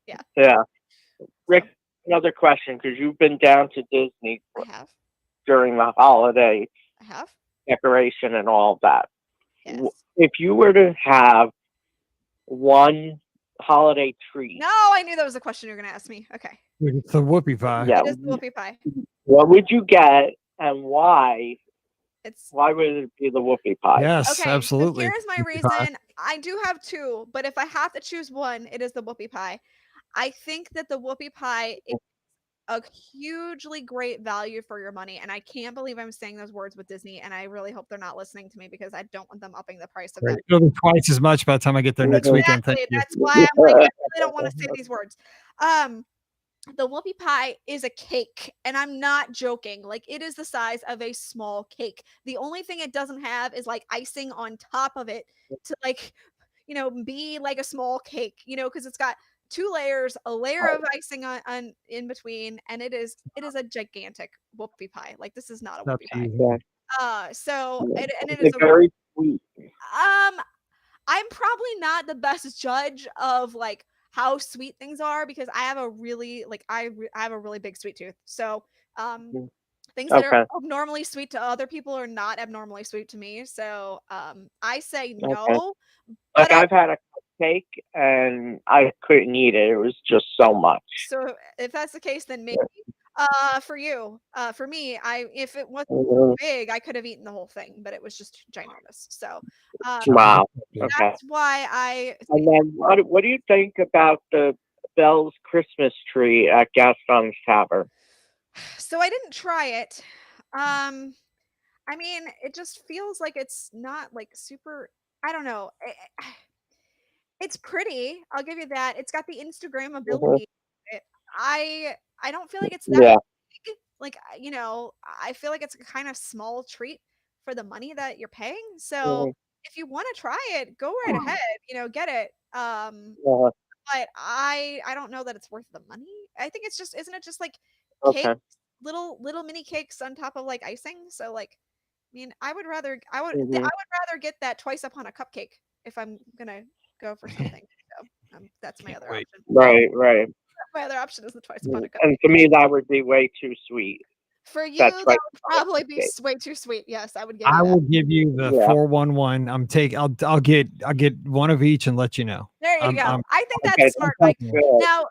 C: Yeah. Rick, another question, because you've been down to Disney
B: I have.
C: during the holiday
B: I have.
C: decoration and all that.
B: Yes.
C: If you were to have one holiday treat,
B: No, I knew that was a question you were going to ask me. Okay.
A: It's the whoopie pie.
C: yeah,
B: It is the whoopie pie.
C: what would you get and why?
B: It's
C: Why would it be the whoopie pie?
A: Yes,
B: okay.
A: absolutely.
B: So here's my
A: Whoopie pie.
B: reason. I do have two, but if I have to choose one, it is the whoopie pie. I think that the whoopie pie is a hugely great value for your money, and I can't believe I'm saying those words with Disney, and I really hope they're not listening to me because I don't want them upping the price of that.
A: It'll be twice as much by the time I get there next weekend.
B: Exactly.
A: Thank you.
B: That's why I'm like, I really don't want to say these words. The whoopie pie is a cake, and I'm not joking. Like, it is the size of a small cake. The only thing it doesn't have is like icing on top of it to be like a small cake, because it's got two layers, a layer of icing on in between, and it is a gigantic whoopie pie. Like, this is not a
A: That's
B: whoopie pie.
A: easy.
B: So and it
C: It's
B: is
C: very sweet.
B: I'm probably not the best judge of like how sweet things are because I have a really I have a really big sweet tooth. So Things that are
C: Okay.
B: abnormally sweet to other people are not abnormally sweet to me. So I say
C: Okay.
B: no.
C: Like
B: But
C: I've had a cupcake and I couldn't eat it. It was just so much.
B: so if that's the case, then maybe for you. For me, if it wasn't
C: Mhm.
B: big, I could have eaten the whole thing, but it was just ginormous. So
C: Wow.
A: Yeah.
C: Okay.
B: that's why I
C: And then what do you think about the Bell's Christmas tree at Gaston's Tavern?
B: so I didn't try it. I mean, it just feels like it's not like super. I don't know. It's pretty. I'll give you that. It's got the Instagram
C: Mhm.
B: ability. It, I don't feel like it's that
C: Yeah.
B: big. Like I feel like it's a kind of small treat for the money that you're paying. So
C: Mhm.
B: if you want to try it, go right ahead. Get it.
C: Uh,
B: But I don't know that it's worth the money. I think it's just isn't it just like cake,
C: okay.
B: little mini cakes on top of like icing? So like, I mean, I
C: Mhm.
B: would rather get that twice upon a cupcake if I'm gonna go for something. So that's my
A: Can't
B: other
A: wait.
B: option.
C: Right. Right.
B: My other option is the twice upon a
C: And
B: cupcake.
C: to me, that would be way too sweet.
B: For you,
C: That's
B: that
C: right.
B: would probably be way too sweet. Yes, I would give
A: I
B: you that.
A: will give you the
C: Yeah.
A: 411. I'll get one of each and let you know.
B: There you
A: I'm
B: go. I think
C: Okay.
B: that's smart,
C: That's
B: Mike.
C: good.
B: Now,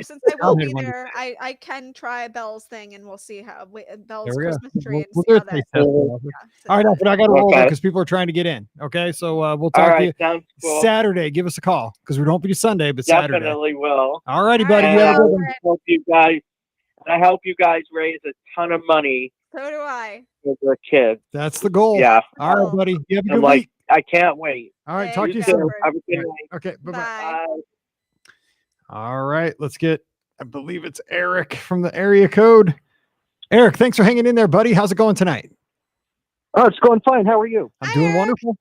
B: since I
A: I'll
B: will
A: hit
B: be
A: one
B: there, I can try Belle's thing, and we'll see how
A: There
B: Belle's
A: we go.
B: Christmas tree and
A: We'll
B: see
A: do a
B: how that
A: taste test.
C: Mhm.
A: All right,
B: sits.
A: but I got to roll there
C: Okay.
A: because people are trying to get in. Okay, so we'll
C: All
A: talk to you
C: right. Sounds cool.
A: Saturday. Give us a call because we don't be Sunday, but Saturday.
C: Definitely will.
A: All righty,
B: All
A: buddy.
B: right,
A: You have a
C: And
A: good
B: well,
A: one.
C: I hope you guys raise a ton of money
B: so do I.
C: for your kids.
A: That's the goal.
C: Yeah.
A: All right,
B: Cool.
A: buddy. You have a
C: I'm
A: good
C: like,
A: week.
C: I can't wait.
A: All right,
B: There
A: talk
B: you
A: to you
B: go,
A: soon.
C: Too.
B: Bert.
C: Have a good
A: All right.
C: night.
A: Okay, bye-bye.
B: Bye.
C: Bye.
A: All right, let's get, I believe it's Eric from the area code. Eric, thanks for hanging in there, buddy. How's it going tonight?
D: Oh, it's going fine. How are you?
A: I'm
B: Hi,
A: doing
B: Eric.
A: wonderful.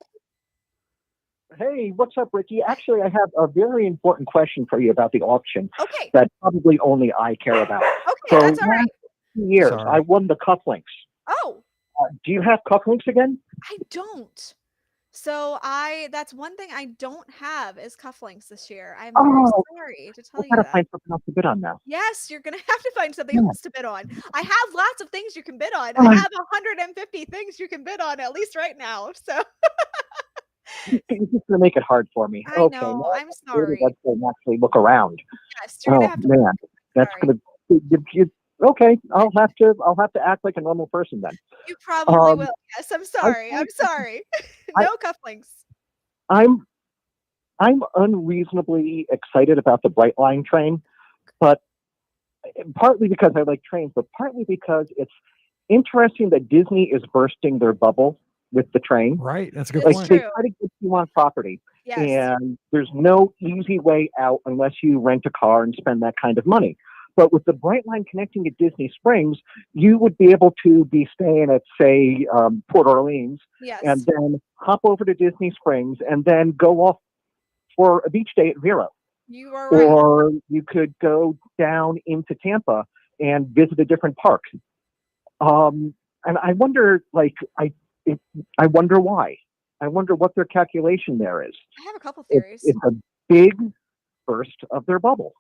D: Hey, what's up, Ricky? Actually, I have a very important question for you about the auction
B: Okay.
D: that probably only I care about.
B: Okay,
D: So
B: that's all right.
D: last 2 years,
A: Sorry.
D: I won the cufflinks.
B: Oh,
D: Do you have cufflinks again?
B: I don't. So that's one thing I don't have is cufflinks this year. I'm very
D: Oh,
B: sorry to
D: I
B: tell you
D: gotta
B: that.
D: find something else to bid on now.
B: Yes, you're gonna have to find something
D: Yeah.
B: else to bid on. I have lots of things you can bid on.
D: All
B: I
D: right.
B: have 150 things you can bid on at least right now. So
D: You're just gonna make it hard for me.
B: I
D: Okay,
B: know.
D: now
B: I'm
D: I go to the
B: sorry.
D: website and actually look around.
B: Yes, you're gonna
D: Oh
B: have to.
D: man, that's
B: Sorry.
D: gonna. Okay, I'll have to act like a normal person then.
B: You probably
D: Um,
B: will. Yes, I'm
D: I
B: sorry. I'm
D: think
B: sorry.
D: I,
B: No cufflinks.
D: I'm I'm unreasonably excited about the Brightline train, but partly because I like trains, but partly because it's interesting that Disney is bursting their bubble with the train.
A: Right. That's a good
B: It's
D: Like
A: point.
D: they
B: true.
D: try to get you on property,
B: Yes.
D: and there's no easy way out unless you rent a car and spend that kind of money. But with the Brightline connecting to Disney Springs, you would be able to be staying at, say, Port Orleans,
B: Yes.
D: and then hop over to Disney Springs, and then go off for a beach day at Vero.
B: You are right.
D: Or you could go down into Tampa and visit a different park. And I wonder, I wonder why. I wonder what their calculation there is.
B: I have a couple theories.
D: It's a big burst of their bubble.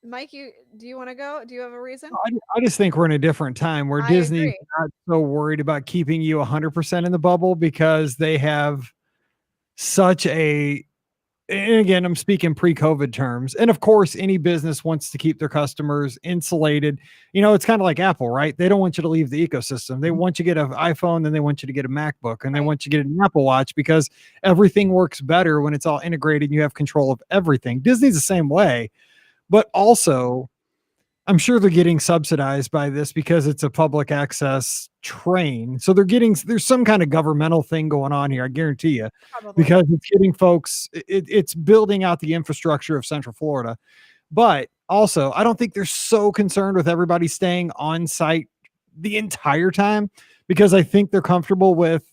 B: Mike, do you want to go? Do you have a reason?
A: I just think we're in a different time where
B: I
A: Disney's
B: agree.
A: not so worried about keeping you 100% in the bubble because they have such a, and again, I'm speaking pre-COVID terms. And of course, any business wants to keep their customers insulated. You know, it's kind of like Apple, right? They don't want you to leave the ecosystem. They want you to get an iPhone, then they want you to get a MacBook, and they
B: Right.
A: want you to get an Apple Watch because everything works better when it's all integrated and you have control of everything. Disney's the same way, but also I'm sure they're getting subsidized by this because it's a public access train. So there's some kind of governmental thing going on here. I guarantee you,
B: Probably.
A: because it's getting folks, it's building out the infrastructure of Central Florida. But also, I don't think they're so concerned with everybody staying on site the entire time because I think they're comfortable with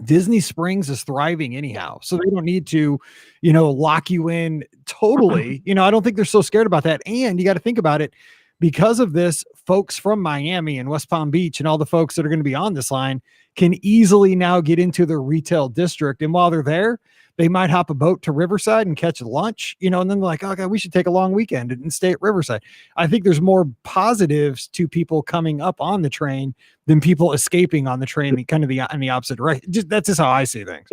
A: Disney Springs is thriving anyhow. So they don't need to, lock you in totally. I don't think they're so scared about that. And you got to think about it. because of this, folks from Miami and West Palm Beach and all the folks that are going to be on this line can easily now get into their retail district. And while they're there, they might hop a boat to Riverside and catch lunch, and then they're like, okay, we should take a long weekend and stay at Riverside. I think there's more positives to people coming up on the train than people escaping on the train, kind of in the opposite direction. That's just how I see things.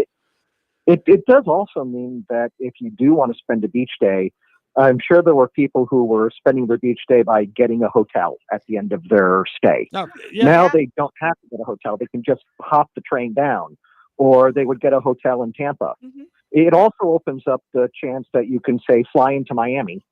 D: It does also mean that if you do want to spend a beach day, I'm sure there were people who were spending their beach day by getting a hotel at the end of their stay.
A: Oh, yeah.
D: Now they don't have to get a hotel. They can just hop the train down, or they would get a hotel in Tampa.
B: Mm-hmm.
D: It also opens up the chance that you can, say, fly into Miami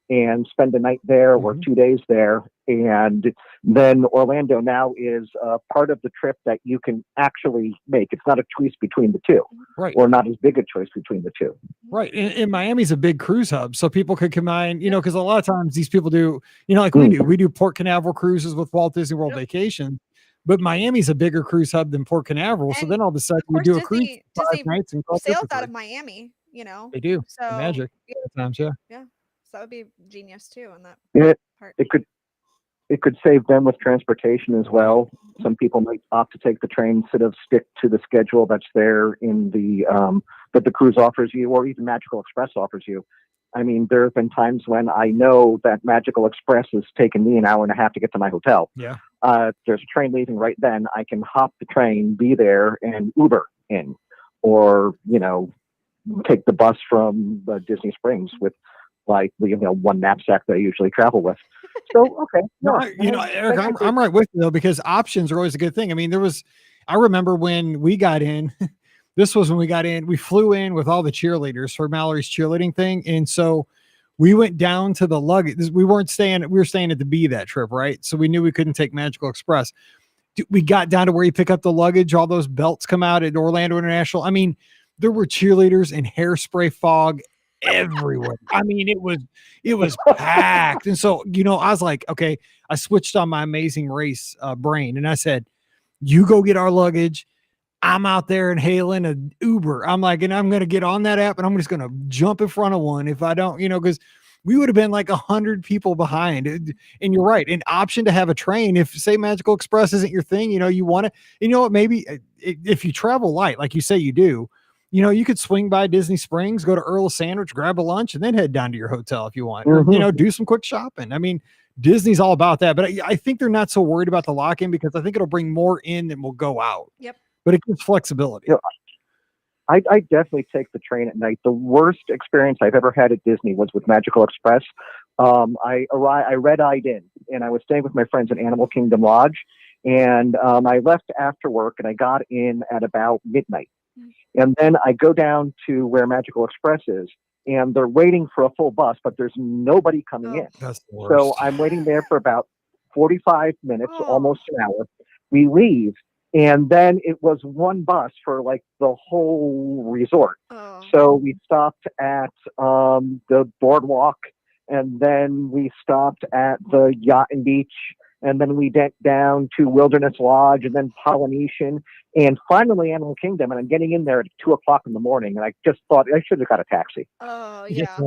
D: and spend a night there or 2 days there. And then Orlando now is part of the trip that you can actually make. It's not a choice between the two,
A: right?
D: Or not as big a choice between the two.
A: Right. And Miami's a big cruise hub. So people could combine, because a lot of times these people do, like we do Port Canaveral cruises with Walt Disney World Vacation. But Miami's a bigger cruise hub than Port Canaveral. So then all of a sudden we do a cruise for 5 nights and
B: sails out of Miami,
A: They do.
B: So
A: the magic. Sometimes,
B: yeah. So that would be genius too on that part.
D: It could save them with transportation as well. Some people might opt to take the train instead of stick to the schedule that's there in the that the cruise offers you, or even Magical Express offers you. I mean, there have been times when I know that Magical Express has taken me an hour and a half to get to my hotel.
A: Yeah.
D: There's a train leaving right then. I can hop the train, be there, and Uber in, or take the bus from Disney Springs with one knapsack that I usually travel with. So okay,
A: Eric, I'm right with you though, because options are always a good thing. I mean, I remember when we got in. This was when we got in. We flew in with all the cheerleaders for Mallory's cheerleading thing, and so we went down to the luggage. We were staying at the B that trip, right? So we knew we couldn't take Magical Express. We got down to where you pick up the luggage. All those belts come out at Orlando International. I mean, there were cheerleaders and hairspray fog everywhere. I mean, it was packed. And so, I was like, okay, I switched on my Amazing Race brain, and I said, you go get our luggage. I'm out there and hailing an Uber. I'm like, and I'm going to get on that app and I'm just going to jump in front of one if I don't, because we would have been like 100 people behind. And you're right. An option to have a train, if say Magical Express isn't your thing, you want to, maybe if you travel light, like you say you do, you could swing by Disney Springs, go to Earl's Sandwich, grab a lunch, and then head down to your hotel if you want, or, do some quick shopping. I mean, Disney's all about that, but I think they're not so worried about the lock-in because I think it'll bring more in than will go out.
B: Yep.
A: But it gives flexibility.
D: I definitely take the train at night. The worst experience I've ever had at Disney was with Magical Express. I red-eyed in, and I was staying with my friends at Animal Kingdom Lodge, and I left after work, and I got in at about midnight. And then I go down to where Magical Express is, and they're waiting for a full bus, but there's nobody coming in.
A: That's the worst.
D: So I'm waiting there for about 45 minutes, almost an hour. We leave. And then it was one bus for like the whole resort. So we stopped at the boardwalk, and then we stopped at the Yacht and Beach, and then we went down to Wilderness Lodge, and then Polynesian, and finally Animal Kingdom. And I'm getting in there at 2:00 in the morning, and I just thought I should have got a taxi.
B: Oh yeah.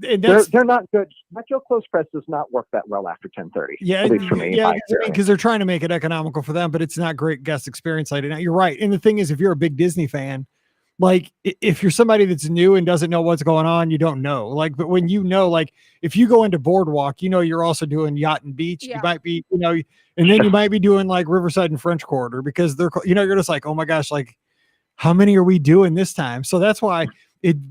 D: They're not good. Metro Close Press does not work that well after 10:30.
A: Yeah,
D: at least for me.
A: Yeah, because they're trying to make it economical for them, but it's not great guest experience. You're right. And the thing is, if you're a big Disney fan, like if you're somebody that's new and doesn't know what's going on, you don't know. Like, but when if you go into Boardwalk, you're also doing Yacht and Beach.
B: Yeah.
A: You might be, and then you might be doing like Riverside and French Quarter because they're, you're just like, oh my gosh, like how many are we doing this time? So that's why.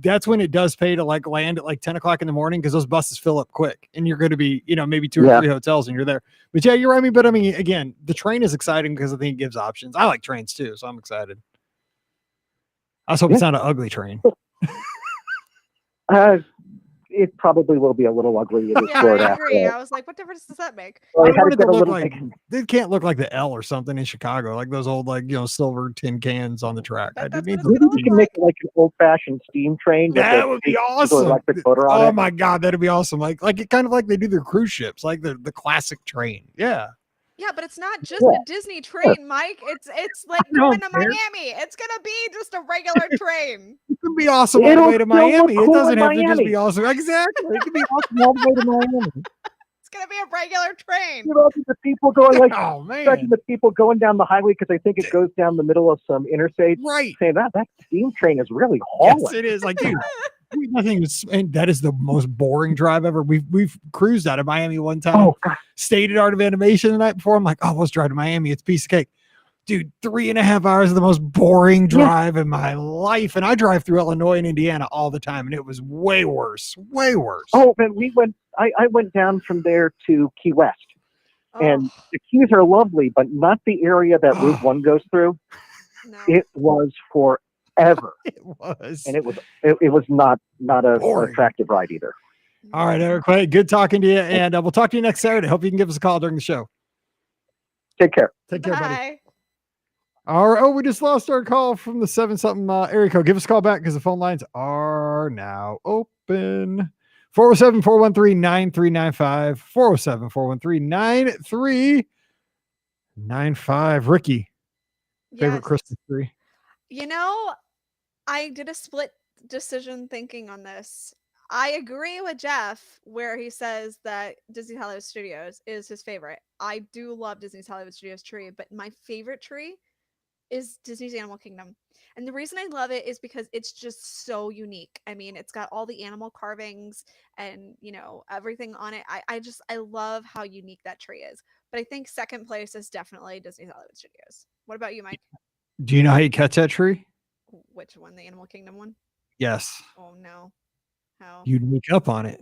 A: That's when it does pay to like land at like 10:00 in the morning because those buses fill up quick and you're going to be, maybe 2 or 3 hotels and you're there. But yeah, you're right. But I mean, again, the train is exciting because I think it gives options. I like trains too, so I'm excited. I just hope it's not an ugly train.
D: It probably will be a little ugly.
B: Yeah, I agree. I was like, what difference does that make?
A: It can't look like the L or something in Chicago, like those old, silver tin cans on the track.
D: Maybe we can make it like an old-fashioned steam train.
A: That would be awesome.
D: Electric motor on it.
A: My God, that'd be awesome. Like it kind of like they do their cruise ships, like the classic train. Yeah.
B: Yeah, but it's not just a Disney train, Mike. It's like going to Miami. It's gonna be just a regular train.
A: It could be awesome all the way to Miami. It doesn't have to just be awesome. Exactly. It could be awesome all the way to Miami.
B: It's gonna be a regular train.
D: You know, the people going like,
A: Oh
D: expecting
A: man.
D: the people going down the highway because I think it goes down the middle of some interstate.
A: Right.
D: Saying that steam train is really
A: Yes,
D: hauling.
A: it is. Like, dude, nothing is, and that is the most boring drive ever. We've cruised out of Miami one time.
D: Oh God.
A: Stayed at Art of Animation the night before. I'm like, oh, let's drive to Miami. It's a piece of cake. Dude, 3.5 hours of the most boring drive in my life. And I drive through Illinois and Indiana all the time, and it was way worse. Way worse.
D: Oh man, I went down from there to Key West.
B: Oh,
D: And the Keys are lovely, but not the area that Route 1 goes through.
B: no.
D: It was forever.
A: It was.
D: And it was not a
A: Boring.
D: attractive ride either.
A: All right, Eric. Hey, good talking to you. And we'll talk to you next Saturday. Hope you can give us a call during the show.
D: Take care.
A: Take care, buddy.
B: Bye.
A: All right. Oh, we just lost our call from the 7-something area code. Give us a call back because the phone lines are now open. 407-413-9395. 407-413-9395. Ricky, favorite
B: Yes.
A: Christmas tree?
B: You know, I did a split decision thinking on this. I agree with Jeff where he says that Disney Hollywood Studios is his favorite. I do love Disney's Hollywood Studios tree, but my favorite tree is Disney's Animal Kingdom. And the reason I love it is because it's just so unique. I mean, it's got all the animal carvings and, you know, everything on it. I love how unique that tree is. But I think second place is definitely Disney's Hollywood Studios. What about you, Mike?
A: Do you know how you catch that tree?
B: Which one? The Animal Kingdom one?
A: Yes.
B: Oh no. How?
A: You'd wake up on it.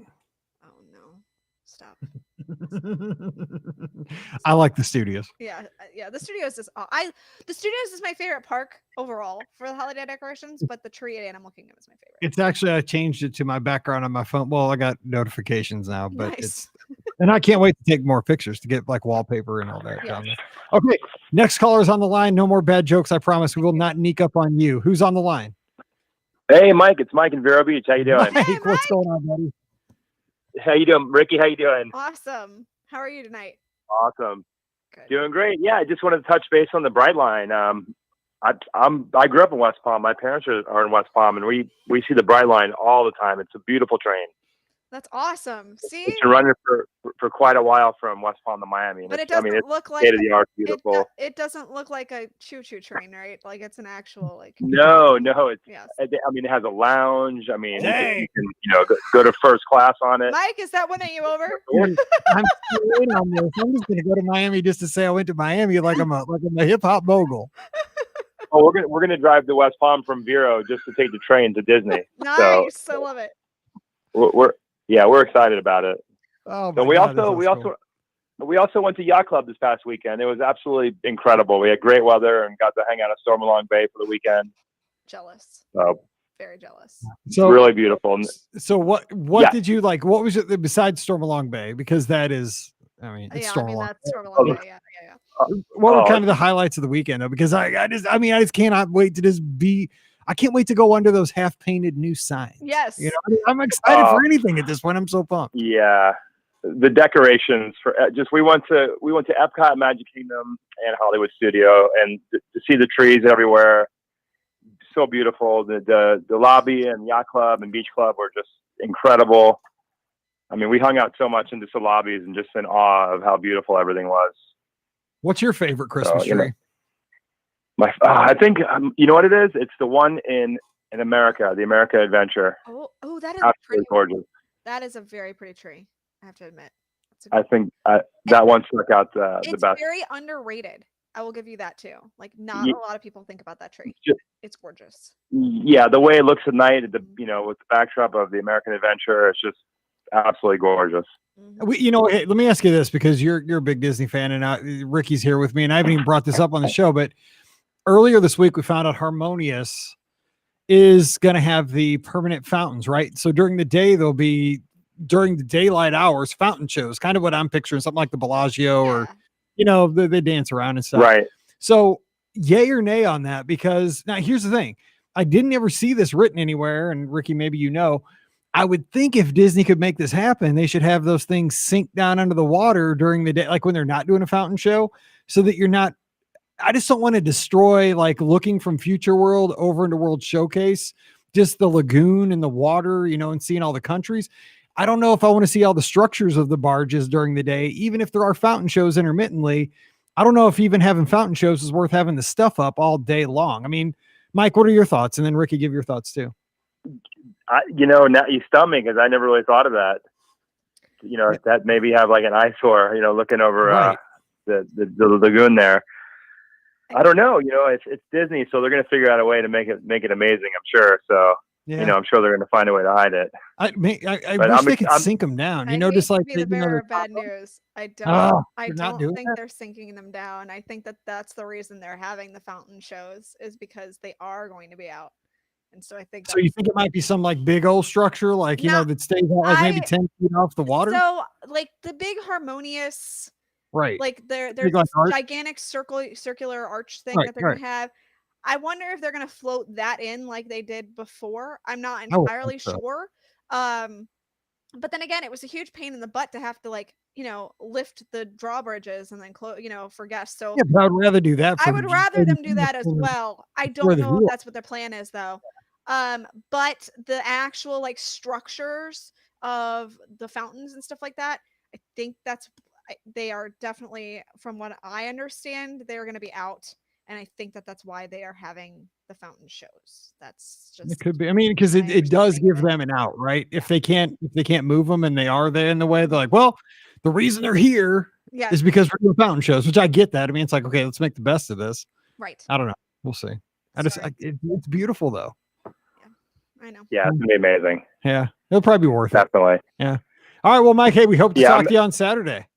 B: Oh no. Stop.
A: I like the studios.
B: Yeah, the studios is the studios is my favorite park overall for the holiday decorations, but the tree at Animal Kingdom is my favorite.
A: It's actually, I changed it to my background on my phone. Well, I got notifications now, but
B: Nice.
A: and I can't wait to take more pictures to get like wallpaper and all that
B: Yeah.
A: down there. Okay, next caller's on the line. No more bad jokes. I promise we will not sneak up on you. Who's on the line?
E: Hey, Mike, it's Mike in Vero Beach. How you doing?
A: Mike,
B: Hey,
A: what's
B: Mike.
A: going on, buddy?
E: How you doing, Ricky? How you doing?
B: Awesome. How are you tonight?
E: Awesome.
B: Good.
E: Doing great. Yeah, I just wanted to touch base on the Brightline. I grew up in West Palm. My parents are in West Palm, and we see the Brightline all the time. It's a beautiful train.
B: That's awesome. See,
E: It's been running for quite a while from West Palm to Miami. And
B: but it
E: it's, I
B: doesn't
E: mean, it's
B: look like
E: state of the art,
B: it,
E: beautiful.
B: it doesn't look like a choo-choo train, right? Like it's an actual like.
E: No, it's.
B: Yes.
E: I mean, it has a lounge. I mean,
A: Dang.
E: you can go to first class on it.
B: Mike, is that winning you over?
A: I'm still in on this. I'm just gonna go to Miami just to say I went to Miami like I'm a hip hop mogul.
E: Oh, we're gonna drive to West Palm from Vero just to take the train to Disney.
B: Nice. I love it.
E: We're excited about it.
A: Oh,
E: So
A: my
E: we
A: God,
E: also went to Yacht Club this past weekend. It was absolutely incredible. We had great weather and got to hang out at Stormalong Bay for the weekend.
B: Jealous.
E: So
B: Very jealous.
A: so
E: really beautiful. And
A: So what
E: Yeah.
A: did you like? What was it besides Stormalong Bay? Because that is, I mean, it's
B: Yeah, I mean
A: Stormalong.
B: that's sort of
E: Oh,
B: like yeah.
A: What were
E: Oh,
A: kind of the highlights of the weekend though? Because I just cannot wait to just be. I can't wait to go under those half painted new signs.
B: Yes.
A: You know, I'm excited for anything at this point. I'm so pumped.
E: yeah, the decorations for we went to Epcot, Magic Kingdom, and Hollywood Studio, and to see the trees everywhere, so beautiful. The lobby and Yacht Club and Beach Club were just incredible. I mean, we hung out so much in just the lobbies and just in awe of how beautiful everything was.
A: What's your favorite Christmas
E: you know,
A: tree?
E: I think you know what it is. It's the one in America, the America Adventure.
B: Oh, that is
E: Absolutely
B: pretty.
E: gorgeous.
B: That is a very pretty tree. I have to admit. It's
E: I think that one stuck out the
B: it's
E: best.
B: very underrated. I will give you that too. Like not
E: Ye-
B: a lot of people think about that tree.
E: Ju-
B: It's gorgeous.
E: Yeah, the way it looks at night, with the backdrop of the American Adventure, it's just absolutely gorgeous.
B: Mhm.
A: Hey, let me ask you this because you're a big Disney fan and Ricky's here with me and I haven't even brought this up on the show, but earlier this week we found out Harmonious is going to have the permanent fountains, right? So during the day, there'll be during the daylight hours, fountain shows, kind of what I'm picturing, something like the Bellagio or,
B: Yeah.
A: they dance around and stuff.
E: Right.
A: So yay or nay on that? Because now here's the thing. I didn't ever see this written anywhere. And Ricky, maybe I would think if Disney could make this happen, they should have those things sink down under the water during the day, like when they're not doing a fountain show, so that you're not. I just don't want to destroy, like looking from Future World over into World Showcase, just the lagoon and the water, and seeing all the countries. I don't know if I want to see all the structures of the barges during the day, even if there are fountain shows intermittently. I don't know if even having fountain shows is worth having the stuff up all day long. I mean, Mike, what are your thoughts? And then Ricky, give your thoughts too.
E: Now you stump me because I never really thought of that. That maybe have like an eyesore, looking over
A: Right.
E: the lagoon there. I don't know. It's Disney, so they're going to figure out a way to make it amazing. I'm sure. So I'm sure they're going to find a way to hide it.
A: I wish they could sink them down.
B: I
A: Just
B: hate
A: like
B: to be the bearer of bad news. I don't think they're sinking them down. I think that's the reason they're having the fountain shows is because they are going to be out. And so I think
A: so. You think it might be some like big old structure, like that stays out like maybe 10 feet off the water?
B: So like the big harmonious,
A: right?
B: Like there's
A: Big
B: this
A: like
B: gigantic circular arch thing
A: Right,
B: that they're gonna have. I wonder if they're gonna float that in like they did before. I'm not
A: I would
B: entirely
A: think so.
B: sure. But then again, it was a huge pain in the butt to have to lift the drawbridges and then for guests. So
A: Yeah, but I would rather do that.
B: I would rather them do that as well. I don't know if that's what their plan is though. But the actual like structures of the fountains and stuff like that, I think they are definitely, from what I understand, they're going to be out, and I think that's why they are having the fountain shows. That's just
A: it could be. I mean, because it does give them an out, right? If they can't move them and they are there in the way, they're like, well, the reason they're here is because we're doing fountain shows, which I get that. I mean, it's like, okay, let's make the best of this.
B: Right.
A: I don't know. We'll see. It's beautiful though.
B: I know.
E: Yeah, it's gonna be amazing.
A: Yeah, it'll probably be worth it.
E: Definitely.
A: Yeah. All right. Well, Mike, hey, we hope to talk to you on Saturday.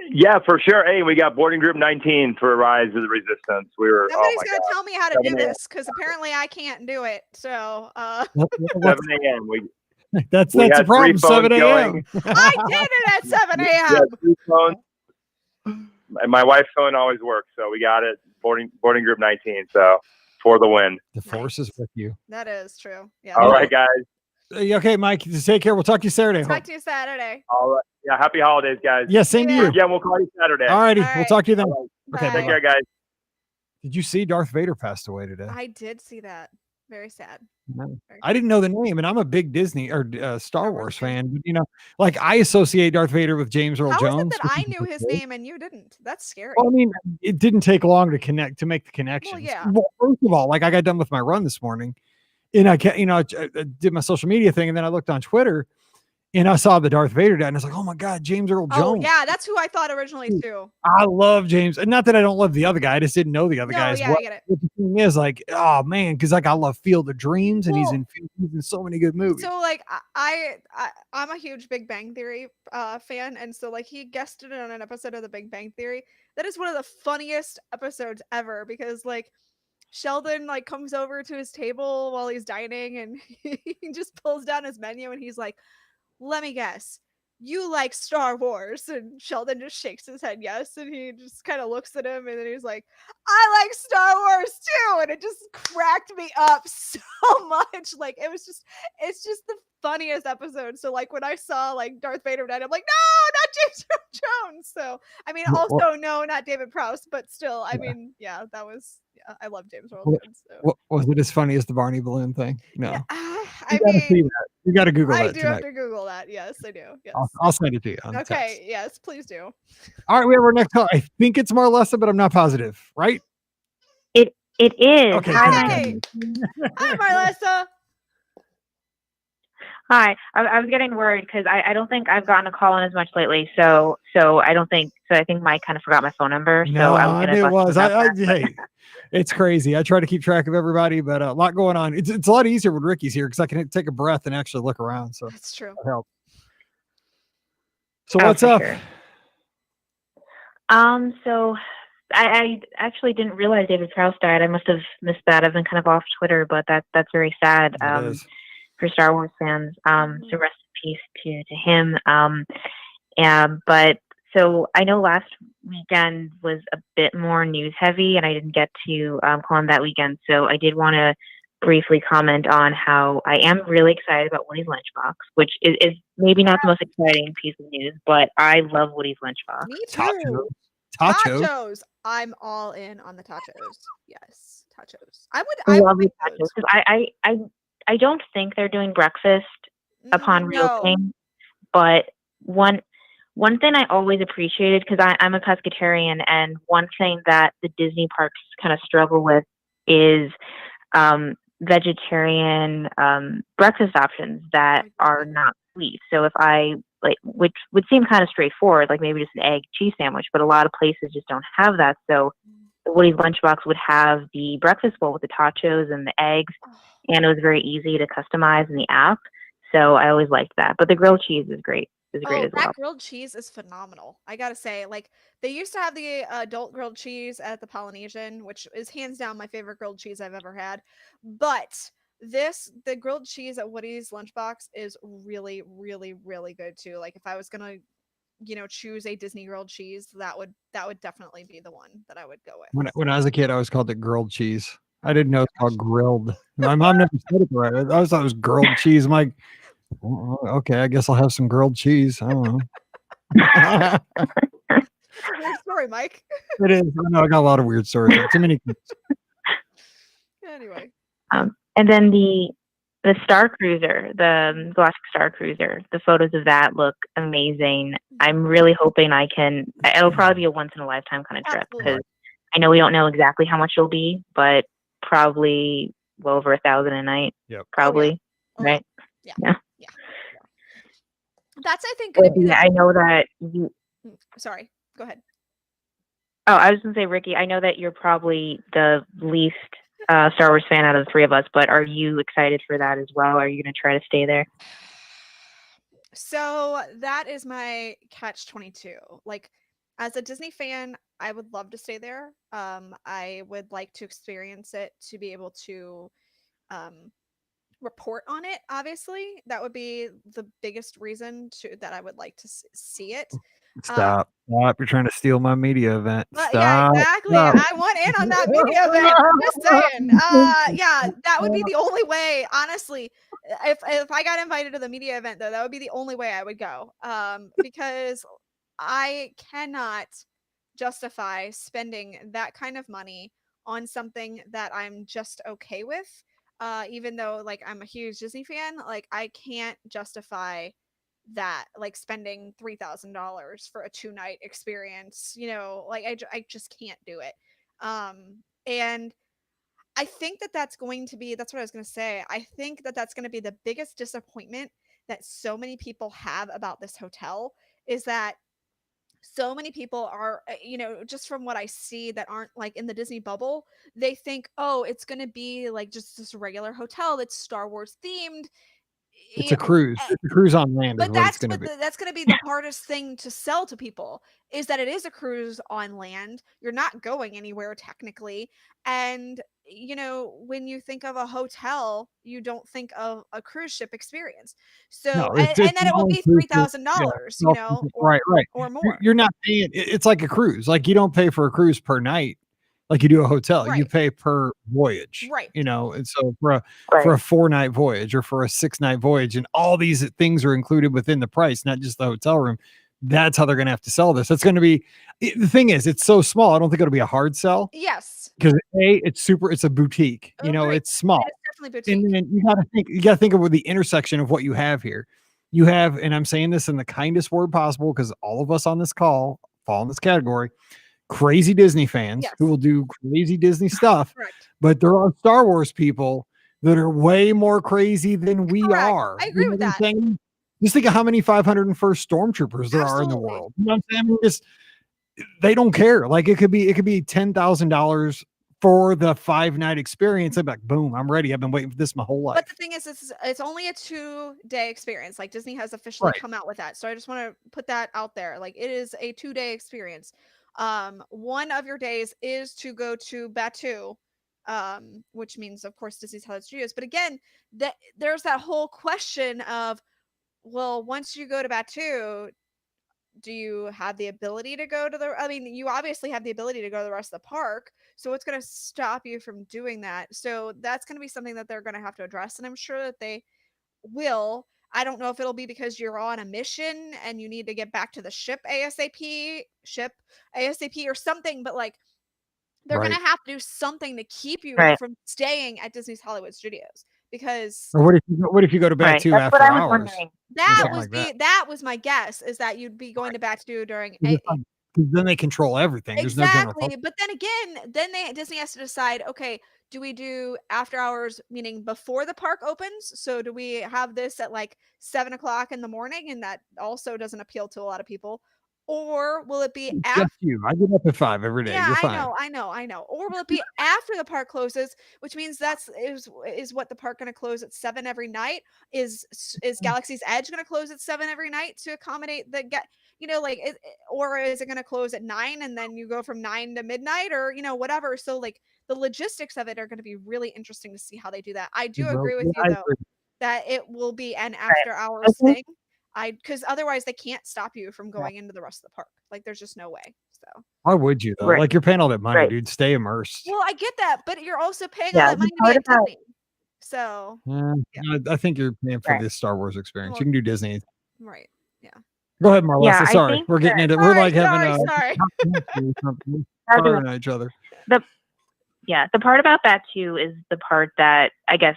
E: Yeah, for sure. Hey, we got boarding group 19 for Rise of the Resistance.
B: Somebody's gonna tell me how to do this because apparently I can't do it. So
E: 7 a.m.
A: That's the problem. 7 a.m.
B: I did it at 7 a.m.
E: Yeah, 3 phones. And my wife's phone always works, so we got it. Boarding group 19. So for the win.
A: The force is with you.
B: That is true. Yeah.
E: All right, guys.
A: Okay, Mike. Just take care. We'll talk to you Saturday.
B: Talk to you Saturday.
E: All right. Yeah. Happy holidays, guys.
A: Yeah. Same to you.
E: Again, we'll call you Saturday.
A: All righty. We'll talk to you then.
B: Okay.
E: Take care, guys.
A: Did you see Darth Vader passed away today?
B: I did see that. Very sad.
A: I didn't know the name, and I'm a big Disney or Star Wars fan. But, like I associate Darth Vader with James Earl Jones.
B: How is it that I knew his name and you didn't? That's scary.
A: Well, I mean, it didn't take long to make the connection.
B: Well, yeah.
A: Well, first of all, like I got done with my run this morning, and I did my social media thing, and then I looked on Twitter, and I saw the Darth Vader guy, and I was like, oh my God, James Earl Jones.
B: Oh yeah, that's who I thought originally too.
A: I love James, and not that I don't love the other guy, I just didn't know the other guys.
B: Yeah, I get it.
A: But the thing is, like, oh man, because like I love Field of Dreams, and he's in so many good movies.
B: So like I'm a huge Big Bang Theory fan, and so like he guested on an episode of The Big Bang Theory. That is one of the funniest episodes ever because like Sheldon like comes over to his table while he's dining, and he just pulls down his menu, and he's like, let me guess, you like Star Wars? And Sheldon just shakes his head yes, and he just kind of looks at him, and then he's like, I like Star Wars too, and it just cracked me up so much. Like it's just the funniest episode. So like when I saw like Darth Vader died, I'm like, no, not James Earl Jones. So I mean, also no, not David Prowse, but still, I mean, yeah, that was. I love James Earl Jones. So.
A: Was it as funny as the Barney balloon thing? No.
B: Yeah, I mean,
A: you got to Google that.
B: I do have to Google that. Yes, I do. Yes.
A: I'll send it to you.
B: Okay.
A: Text.
B: Yes, please do.
A: All right, we have our next call. I think it's Marlessa, but I'm not positive. Right?
F: It is.
A: Okay.
B: Hi, hi, Marlessa.
F: Hi. I was getting worried because I don't think I've gotten a call in as much lately. So I don't think so. I think Mike kind of forgot my phone number.
A: No,
F: so I was
A: hey, it's crazy. I try to keep track of everybody, but a lot going on. It's a lot easier when Ricky's here because I can take a breath and actually look around. So
B: that's true.
A: Help. So what's up?
F: Sure. So I actually didn't realize David Prowse died. I must have missed that. I've been kind of off Twitter, but that's very sad. For Star Wars fans. So rest in peace to him. But so I know last weekend was a bit more news heavy, and I didn't get to call him that weekend. So I did want to briefly comment on how I am really excited about Woody's Lunchbox, which is maybe not the most exciting piece of news, but I love Woody's Lunchbox.
B: Me too. Tachos. I'm all in on the tachos. Yes, tachos. I would
F: love the tachos. I don't think they're doing breakfast upon
B: No.
F: reopening. But one thing I always appreciated, because I'm a pescatarian, and one thing that the Disney parks kind of struggle with is vegetarian breakfast options that are not sweet. So if I which would seem kind of straightforward, like maybe just an egg cheese sandwich, but a lot of places just don't have that. So the Woody's Lunchbox would have the breakfast bowl with the tachos and the eggs, and it was very easy to customize in the app. So I always liked that. But the grilled cheese is great. Is great as well.
B: That grilled cheese is phenomenal. I gotta say, like, they used to have the adult grilled cheese at the Polynesian, which is hands down my favorite grilled cheese I've ever had. But the grilled cheese at Woody's Lunchbox is really, really, really good too. Like, if I was gonna, choose a Disney grilled cheese, that would definitely be the one that I would go with.
A: When I was a kid, I always called it grilled cheese. I didn't know it's called grilled. My mom never said it right. I always thought it was grilled cheese. I'm like, well, okay, I guess I'll have some grilled cheese. I don't know.
B: Weird story, Mike.
A: It is. I know I got a lot of weird stories. Too many.
B: Anyway.
F: And then the Star Cruiser, the Galactic Star Cruiser, the photos of that look amazing. I'm really hoping it'll probably be a once in a lifetime kind of trip, because I know we don't know exactly how much it'll be, but probably well over $1,000 a night.
A: Yep.
F: Probably. Right?
B: Yeah. That's, I think, going to be
F: I know that you...
B: Sorry, go ahead.
F: Oh, I was going to say, Ricky, I know that you're probably the least Star Wars fan out of the three of us, but are you excited for that as well? Are you going to try to stay there?
B: So that is my catch-22. Like, as a Disney fan, I would love to stay there. I would like to experience it, to be able to report on it. Obviously, that would be the biggest reason that I would like to see it.
A: Stop! You're trying to steal my media event. Stop!
B: Yeah, exactly.
A: Stop.
B: I want in on that media event. I'm just saying. Yeah, that would be the only way. Honestly, if I got invited to the media event, though, that would be the only way I would go. Because I cannot justify spending that kind of money on something that I'm just okay with. Even though, like, I'm a huge Disney fan, like, I can't justify that, like, spending $3,000 for a 2-night experience, like, I just can't do it. And I think that's going to be, that's what I was going to say. I think that's going to be the biggest disappointment that so many people have about this hotel, is that so many people are, just from what I see that aren't, like, in the Disney bubble, they think, oh, it's going to be like just this regular hotel that's Star Wars themed.
A: It's a cruise. It's a cruise on land.
B: But
A: is what it's going to be.
B: that's going to be the hardest thing to sell to people, is that it is a cruise on land. You're not going anywhere technically. And, when you think of a hotel, you don't think of a cruise ship experience. So,
A: No,
B: and then it will be $3,000,
A: right.
B: or more.
A: You're not paying. It's like a cruise. Like, you don't pay for a cruise per night, like you do a hotel. You
B: Right.
A: pay per voyage,
B: Right.
A: And so for a 4-night voyage, or for a 6-night voyage, and all these things are included within the price, not just the hotel room. That's how they're going to have to sell this. That's going to be, the thing is, it's so small. I don't think it'll be a hard sell.
B: Yes.
A: Because it's a boutique.
B: Right.
A: It's small.
B: It is definitely boutique.
A: And then you got to think of the intersection of what you have here. You have, and I'm saying this in the kindest word possible, because all of us on this call fall in this category, crazy Disney fans who will do crazy Disney stuff.
B: Correct.
A: But there are Star Wars people that are way more crazy than we are.
B: I agree with that.
A: Just think of how many 501st stormtroopers there are in the world. You know what I'm saying? They don't care. Like, it could be $10,000 for the 5-night experience. I'm like, boom, I'm ready. I've been waiting for this my whole life.
B: But the thing is, it's only a 2-day experience. Like, Disney has officially come out with that. So I just want to put that out there. Like, it is a 2-day experience. One of your days is to go to Batuu, which means, of course, Disney's Hollywood Studios. But again, there's that whole question of, well, once you go to Batuu, do you have the ability to go to you obviously have the ability to go to the rest of the park. So what's going to stop you from doing that? So that's going to be something that they're going to have to address. And I'm sure that they will. I don't know if it'll be because you're on a mission and you need to get back to the ship ASAP or something, but, like, they're going to have to do something to keep you from staying at Disney's Hollywood Studios, because
A: Or what if you go to
F: Right.
A: Batu
F: That's
A: after
F: what I was
A: hours?
F: wondering.
B: that
A: something
B: was
A: like
B: that was my guess, is that you'd be going to Batu during
A: Because then they control everything. There's no general
B: exactly. But then again, Disney has to decide, okay, do we do after hours, meaning before the park opens? So do we have this at like 7 o'clock in the morning, and that also doesn't appeal to a lot of people? Or will it be after?
A: Just you. I get up at 5 every day.
B: Yeah,
A: You're
B: I
A: fine.
B: know. Or will it be after the park closes, which means is what the park going to close at 7 every night? Is Galaxy's Edge going to close at 7 every night to accommodate the like, or is it going to close at 9 and then you go from 9 to midnight, or whatever? So like the logistics of it are going to be really interesting to see how they do that. I do agree with you
A: I
B: though
A: agree.
B: that it will be an
F: Right.
B: after
F: I
B: hours
F: think
B: thing. Because otherwise they can't stop you from going into the rest of the park. Like there's just no way. So
A: Why would you though?
F: Right.
A: Like you're paying all that money,
F: Right.
A: dude. Stay immersed.
B: well, I get that, but you're also paying all
F: Yeah,
B: that money
F: the
B: to be
F: part
B: at
F: about
B: Disney. So
A: Yeah,
B: yeah.
A: I think you're paying for
F: Right.
A: this Star Wars experience.
B: Well,
A: You can do Disney.
B: right. Yeah.
A: Go ahead,
F: Yeah,
A: Marlessa.
F: I
A: Sorry,
F: think
A: we're getting
F: that
A: into. We're like having
B: Sorry.
A: something.
F: that'd be
A: Firing at each other.
F: the part about that too is the part that I guess,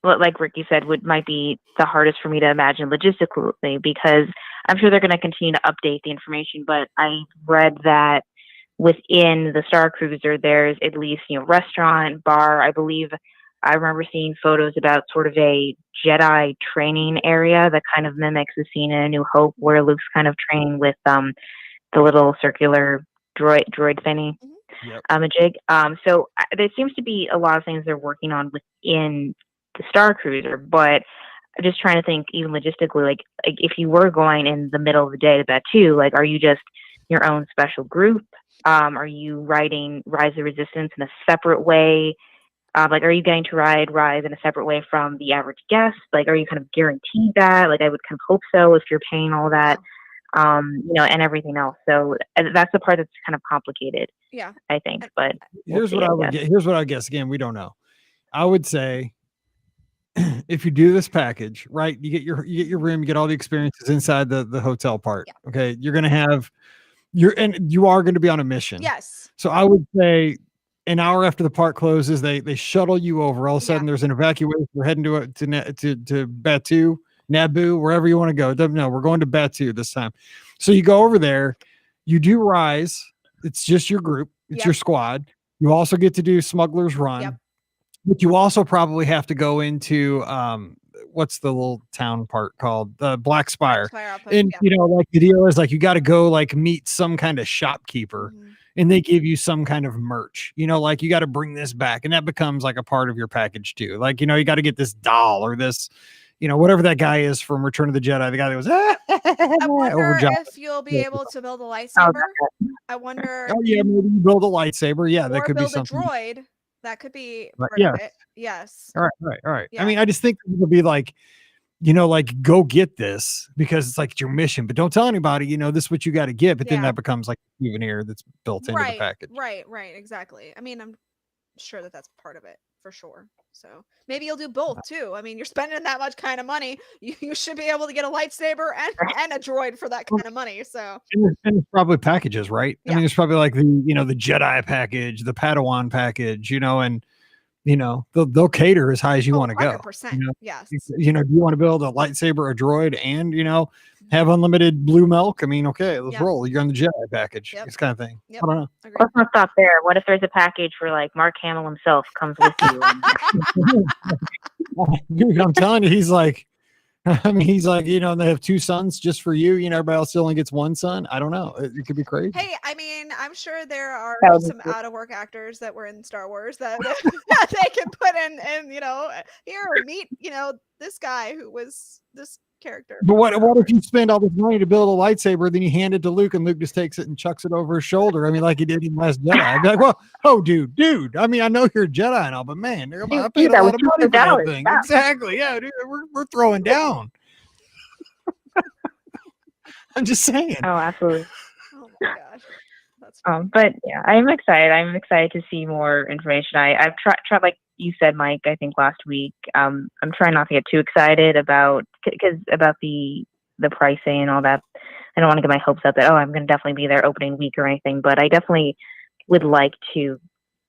F: like Ricky said, might be the hardest for me to imagine logistically, because I'm sure they're going to continue to update the information. But I read that within the Star Cruiser, there's at least restaurant, bar. I believe I remember seeing photos about sort of a Jedi training area that kind of mimics the scene in A New Hope where Luke's kind of training with the little circular droid thingy.
A: Yep.
F: A jig. So there seems to be a lot of things they're working on within the Star Cruiser, but I'm just trying to think even logistically, like if you were going in the middle of the day to Batu, like are you just your own special group? Are you riding Rise of the Resistance in a separate way? Like, are you getting to ride Rise in a separate way from the average guest? Like, are you kind of guaranteed that? Like, I would kind of hope so if you're paying all that, and everything else. So that's the part that's kind of complicated.
B: Yeah.
F: I think, but
A: Here's what I would guess. Here's what I guess. Again, we don't know. I would say if you do this package, right, you get your room, you get all the experiences inside the hotel part.
B: Yeah.
A: Okay. You're gonna have and you are going to be on a mission.
B: Yes.
A: So I would say an hour after the park closes, they shuttle you over. All of a sudden, there's an evacuation. We're heading to Batu, Naboo, wherever you want to go. No, we're going to Batu this time. So you go over there. You do Rise. It's just your group. It's your squad. You also get to do Smuggler's Run.
B: Yep.
A: But you also probably have to go into what's the little town part called? Black Spire. And like the deal is like you got to go like meet some kind of shopkeeper and they give you some kind of merch. Like you got to bring this back, and that becomes like a part of your package too. Like, you got to get this doll or this, whatever that guy is from Return of the Jedi, the guy that was
B: I wonder if you'll be able to build a lightsaber. I wonder.
A: Oh yeah, maybe you build a lightsaber. Yeah, that
B: or
A: could be
B: build a
A: something.
B: droid. That could be part
A: Yeah.
B: of it. Yes.
A: All right.
B: Yeah.
A: I mean, I just think it'll be like, like go get this because it's like it's your mission, but don't tell anybody, this is what you got to get. But then that becomes like a souvenir that's built into the package.
B: Right. Exactly. I mean, I'm sure that that's part of it for sure. So maybe you'll do both too. I mean, you're spending that much kind of money. You should be able to get a lightsaber and a droid for that kind of money. So
A: and it's probably packages, right?
B: Yeah.
A: I mean, it's probably like the the Jedi package, the Padawan package, and they'll cater as high as you want to go.
B: 100%. Yes.
A: Do you want to build a lightsaber, a droid, and have unlimited blue milk? I mean, okay, let's roll. You're on the Jedi package. This kind of thing. I don't know.
B: Agreed.
F: Let's not stop there. What if there's a package for like Mark Hamill himself comes with you?
A: Dude, I'm telling you, he's like, they have 2 sons just for you. Everybody else only gets 1 son. I don't know. It could be crazy.
B: Hey, I mean, I'm sure there are
F: That would be
B: some
F: cool.
B: out of work actors that were in Star Wars that they can put in, here, meet, this guy who was this character.
A: But what if you spend all this money to build a lightsaber, then you hand it to Luke and Luke just takes it and chucks it over his shoulder? I mean, like he did in Last Jedi. I'd be like, well, dude. I mean, I know you're a Jedi and all, but man, I paid a lot of money for that thing.
F: Yeah.
A: Exactly. Yeah, dude, we're throwing down. I'm just saying.
F: Oh, absolutely.
B: Oh my gosh. That's
F: But yeah, I'm excited. I'm excited to see more information. I've tried, like you said, Mike, I think last week. I'm trying not to get too excited about the pricing and all that. I don't want to get my hopes up that I'm going to definitely be there opening week or anything. But I definitely would like to,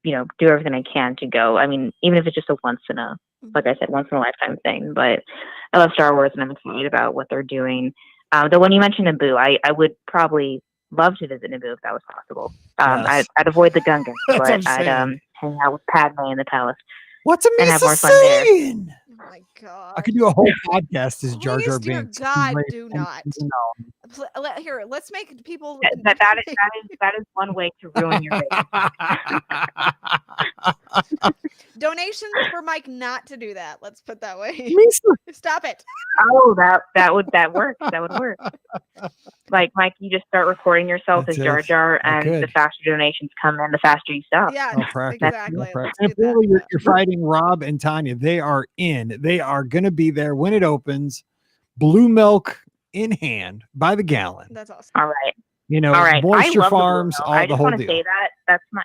F: do everything I can to go. I mean, even if it's just a once in a like I said, once in a lifetime thing. But I love Star Wars, and I'm excited about what they're doing. Though when you mentioned Naboo, I would probably love to visit Naboo if that was possible.
A: Yes.
F: I'd avoid the Gungans,
A: That's what I'm
F: but I'd
A: saying.
F: hang out with Padme in the palace
A: What's a
F: and have
A: Misa
F: more fun there.
A: saying?
B: Oh my god.
A: I could do a whole podcast as Jar Jar
B: Please, dear
A: Binks.
B: God,
A: Right,
B: do
A: and-
B: not.
A: no.
B: Here, let's make people.
F: That is one way to ruin your rating.
B: Donations for Mike not to do that. Let's put that way.
A: Misa.
B: Stop it.
F: Oh, that would work. That would work. Like Mike, you just start recording yourself
A: That's
F: as Jar
A: it.
F: Jar,
A: I
F: and
A: could.
F: the faster donations come in, the faster you stop.
B: Yeah,
A: I'll practice.
B: exactly.
A: I'll
B: Let's
A: practice.
B: do
A: And apparently
B: that.
A: you're fighting Rob and Tanya. They are in. They are going to be there when it opens. Blue milk in hand by the gallon.
B: That's awesome.
F: All right.
A: You know,
F: All right.
A: Moisture
F: I love
A: Farms,
F: the Blue Milk.
A: all
F: I
A: the
F: just
A: whole
F: want to
A: deal.
F: say that that's my.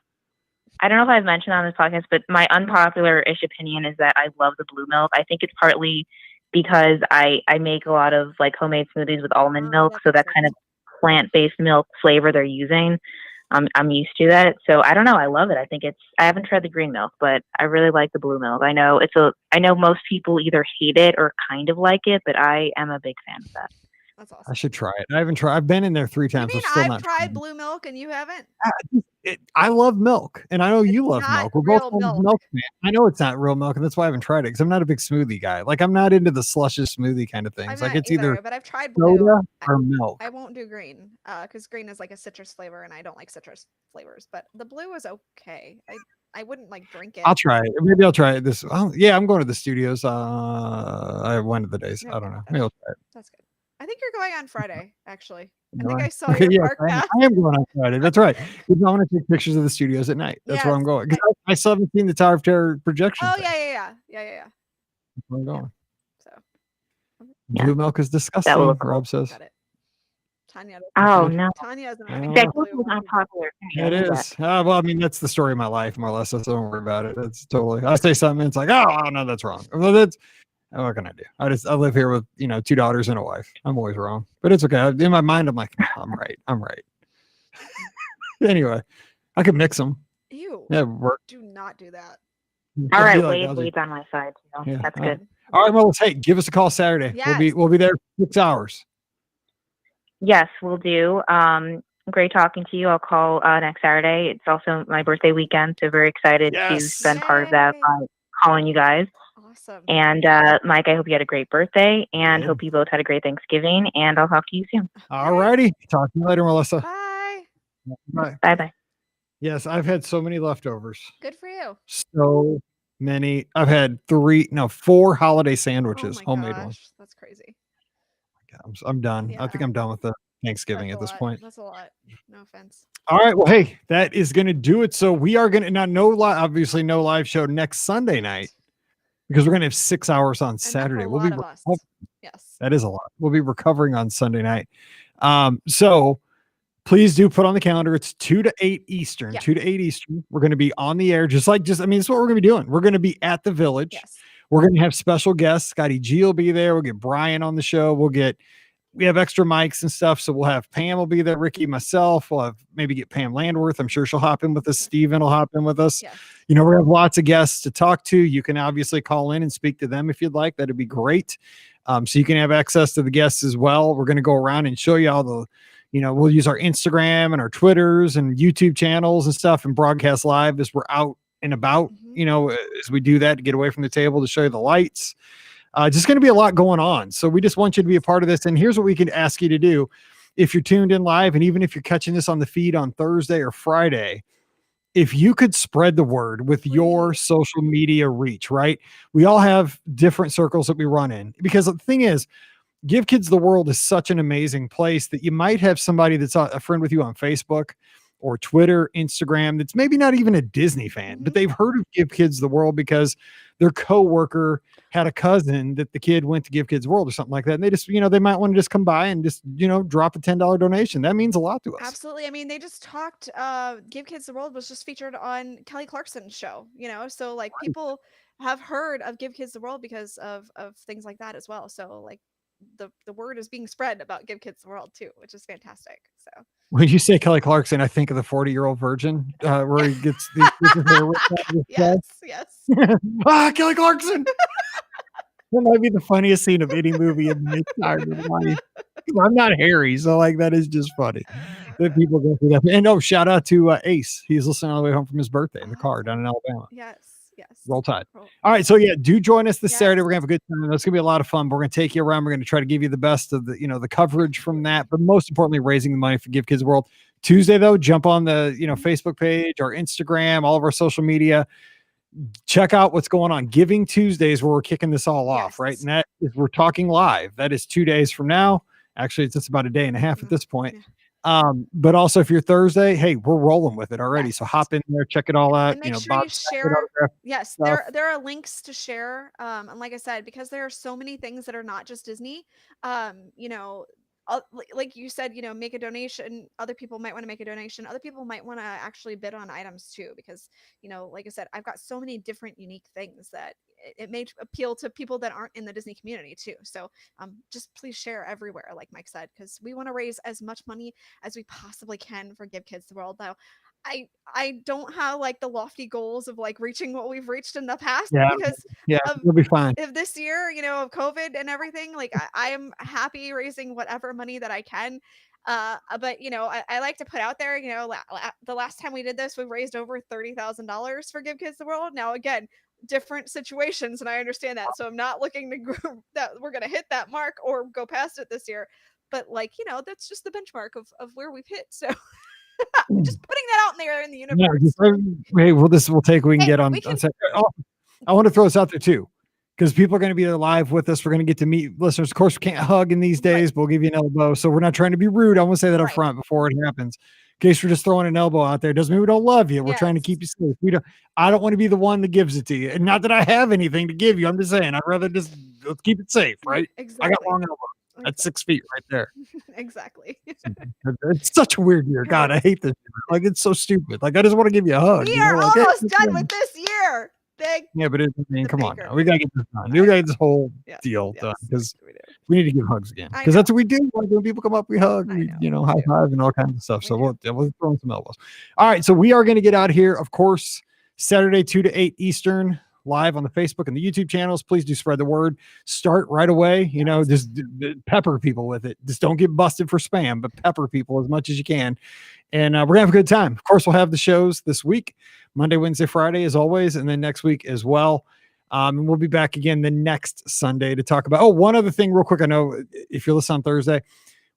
F: I don't know if I've mentioned on this podcast, but my unpopular-ish opinion is that I love the blue milk. I think it's partly because I make a lot of like homemade smoothies with almond milk, so that kind of plant-based milk flavor they're using. I'm used to that, so I don't know. I love it. I think I haven't tried the green milk, but I really like the blue milk. I know most people either hate it or kind of like it, but I am a big fan of that.
B: That's awesome.
A: I should try it. I haven't tried. I've been in there 3 times.
B: You mean
A: I've still
B: I've
A: not
B: tried blue milk and you haven't?
A: I love milk, and I know you love
B: not
A: milk. We're both
B: real
A: milk fan. I know it's not real milk, and that's why I haven't tried it because I'm not a big smoothie guy. Like I'm not into the slushes smoothie kind of
B: I'm
A: things.
B: not
A: Like it's
B: either,
A: either
B: but I've tried blue.
A: soda or milk.
B: I won't do green because green is like a citrus flavor, and I don't like citrus flavors. But the blue is okay. I wouldn't like drink it.
A: I'll try it. Maybe I'll try it this. Oh, yeah, I'm going to the studios. I have one of the days. I don't know. Maybe I'll try it.
B: That's good. I think you're going on Friday, actually. I
A: Am
B: think
A: I?
B: I saw your
A: Yeah,
B: park pass.
A: I am going on Friday. That's right. Because I want to take pictures of the studios at night. That's where I'm
B: Yes.
A: going. 'Cause I still haven't seen the Tower of Terror projection.
B: Oh
A: thing.
B: yeah.
A: That's where I'm going.
B: So
F: Yeah.
A: Blue milk is disgusting.
F: look cool.
A: Rob says.
B: got it. Tanya.
F: Oh no.
B: Tanya has an
A: Oh.
B: opinion
F: That
B: on blue.
F: was unpopular.
A: It is. Well, I mean, that's the story of my life, more or less. So don't worry about it. It's totally. I say something, it's like, oh no, that's wrong. Well, that's what can I do? I live here with 2 daughters and a wife. I'm always wrong, but it's okay. In my mind, I'm like, I'm right. I'm right. Anyway, I could mix them.
B: Ew.
A: Yeah, work.
B: Do not do that.
F: All right,
A: Like,
F: Wade's on my side. So
A: Yeah,
F: that's
A: all right.
F: good.
A: All right, well, hey, give us a call Saturday.
B: Yes.
A: We'll be there 6 hours.
F: Yes, we'll do. Great talking to you. I'll call next Saturday. It's also my birthday weekend, so very excited to
A: Yes.
F: spend part of that
B: Yay.
F: by calling you guys.
B: Awesome.
F: And Mike, I hope you had a great birthday, and
A: Good.
F: hope you both had a great Thanksgiving. And I'll talk to you soon.
A: All righty. Talk to you later, Melissa.
B: Bye.
A: Bye.
F: Bye bye.
A: Yes, I've had so many leftovers.
B: Good for you.
A: So many. I've had 4 holiday sandwiches,
B: Oh my
A: homemade
B: gosh,
A: ones.
B: that's crazy.
A: I'm done. I think
B: Yeah.
A: I'm done with the Thanksgiving
B: That's
A: at
B: a
A: this
B: lot.
A: point.
B: That's a lot. No offense.
A: All right. Well, hey, that is going to do it. So we are going to obviously no live show next Sunday night because we're going to have 6 hours on
B: And that's
A: Saturday.
B: a
A: We'll
B: lot
A: be
B: of us. Yes.
A: that is a lot. We'll be recovering on Sunday night. So please do put on the calendar. It's 2 to 8 Eastern.
B: Yeah.
A: 2 to 8 Eastern. We're going to be on the air. It's what we're going to be doing. We're going to be at the Village.
B: Yes.
A: We're going to have special guests. Scotty G will be there. We'll get Brian on the show. We have extra mics and stuff. So we'll have Pam will be there. Ricky, myself. We'll have maybe get Pam Landworth. I'm sure she'll hop in with us. Steven will hop in with us.
B: Yes.
A: We have lots of guests to talk to. You can obviously call in and speak to them if you'd like. That'd be great. So you can have access to the guests as well. We're going to go around and show you all the, we'll use our Instagram and our Twitters and YouTube channels and stuff and broadcast live as we're out and about, as we do that to get away from the table to show you the lights. Just going to be a lot going on. So we just want you to be a part of this. And here's what we can ask you to do. If you're tuned in live, and even if you're catching this on the feed on Thursday or Friday, if you could spread the word with your social media reach, right? We all have different circles that we run in, because the thing is, Give Kids the World is such an amazing place that you might have somebody that's a friend with you on Facebook or Twitter, Instagram, that's maybe not even a Disney fan, but they've heard of Give Kids the World because their coworker had a cousin that the kid went to Give Kids World or something like that. And they just, they might want to just come by and just, drop a $10 donation. That means a lot to us.
B: Absolutely. I mean, they just talked, Give Kids the World was just featured on Kelly Clarkson's show, so like people have heard of Give Kids the World because of things like that as well. So like the word is being spread about Give Kids the World too, which is fantastic. So
A: when you say Kelly Clarkson, I think of the 40-year-old virgin where he gets the hair ripped out of his
B: yes,
A: head.
B: yes.
A: Kelly Clarkson. That might be the funniest scene of any movie in my entire life. I'm not Harry, so like that is just funny that people go through that. And shout out to Ace. He's listening all the way home from his birthday in the car down in Alabama.
B: Yes.
A: Roll Tide. All right, so do join us this Saturday. We're gonna have a good time. It's gonna be a lot of fun. We're gonna take you around. We're gonna try to give you the best of the the coverage from that, but most importantly, raising the money for Give Kids the World. Tuesday though, jump on the Facebook page, our Instagram, all of our social media. Check out what's going on. Giving Tuesdays, where we're kicking this all off, right? And that is, we're talking live. That is 2 days from now. Actually, it's just about a day and a half at this point. But also, if you're Thursday, hey, we're rolling with it already. So hop in there, check it all out.
B: And make sure you share. Yes, there are links to share. And like I said, because there are so many things that are not just Disney. Like you said, make a donation. Other people might want to make a donation. Other people might want to actually bid on items too, because like I said, I've got so many different unique things that it may appeal to people that aren't in the Disney community too. So just please share everywhere, like Mike said, because we want to raise as much money as we possibly can for Give Kids the World. Now, I don't have like the lofty goals of like reaching what we've reached in the past, because
A: we'll be fine.
B: If this year, of COVID and everything, like I am happy raising whatever money that I can. But I like to put out there, the last time we did this, we raised over $30,000 for Give Kids the World. Now, again, different situations, and I understand that. So I'm not looking to that we're going to hit that mark or go past it this year. But that's just the benchmark of where we've hit. So just putting that out there in the universe.
A: Hey, we'll take we can get on. I want to throw this out there too, because people are going to be there live with us. We're going to get to meet listeners. Of course, we can't hug in these days, but we'll give you an elbow. So we're not trying to be rude. I want to say that up front before it happens. In case we're just throwing an elbow out there, doesn't mean we don't love you. We're trying to keep you safe. I don't want to be the one that gives it to you. And not that I have anything to give you. I'm just saying, I'd rather just let's keep it safe, right?
B: Exactly.
A: I got long elbow. That's 6 feet right there.
B: Exactly.
A: It's such a weird year. God, I hate this. Like, it's so stupid. Like, I just want to give you a hug.
B: We are almost done with this year.
A: But come on now. We got to get this done. We got to get this whole deal done, because we need to give hugs again. Because that's what we do. Like, when people come up, we hug, high five and all kinds of stuff. So we'll throw some elbows. All right. So we are going to get out of here, of course, Saturday, 2 to 8 Eastern. Live on the Facebook and the YouTube channels. Please do spread the word. Start right away. Just pepper people with it. Just don't get busted for spam, but pepper people as much as you can. And we're gonna have a good time. Of course, we'll have the shows this week, Monday, Wednesday, Friday, as always, and then next week as well. And we'll be back again the next Sunday to talk about. One other thing, real quick. I know if you're listening on Thursday,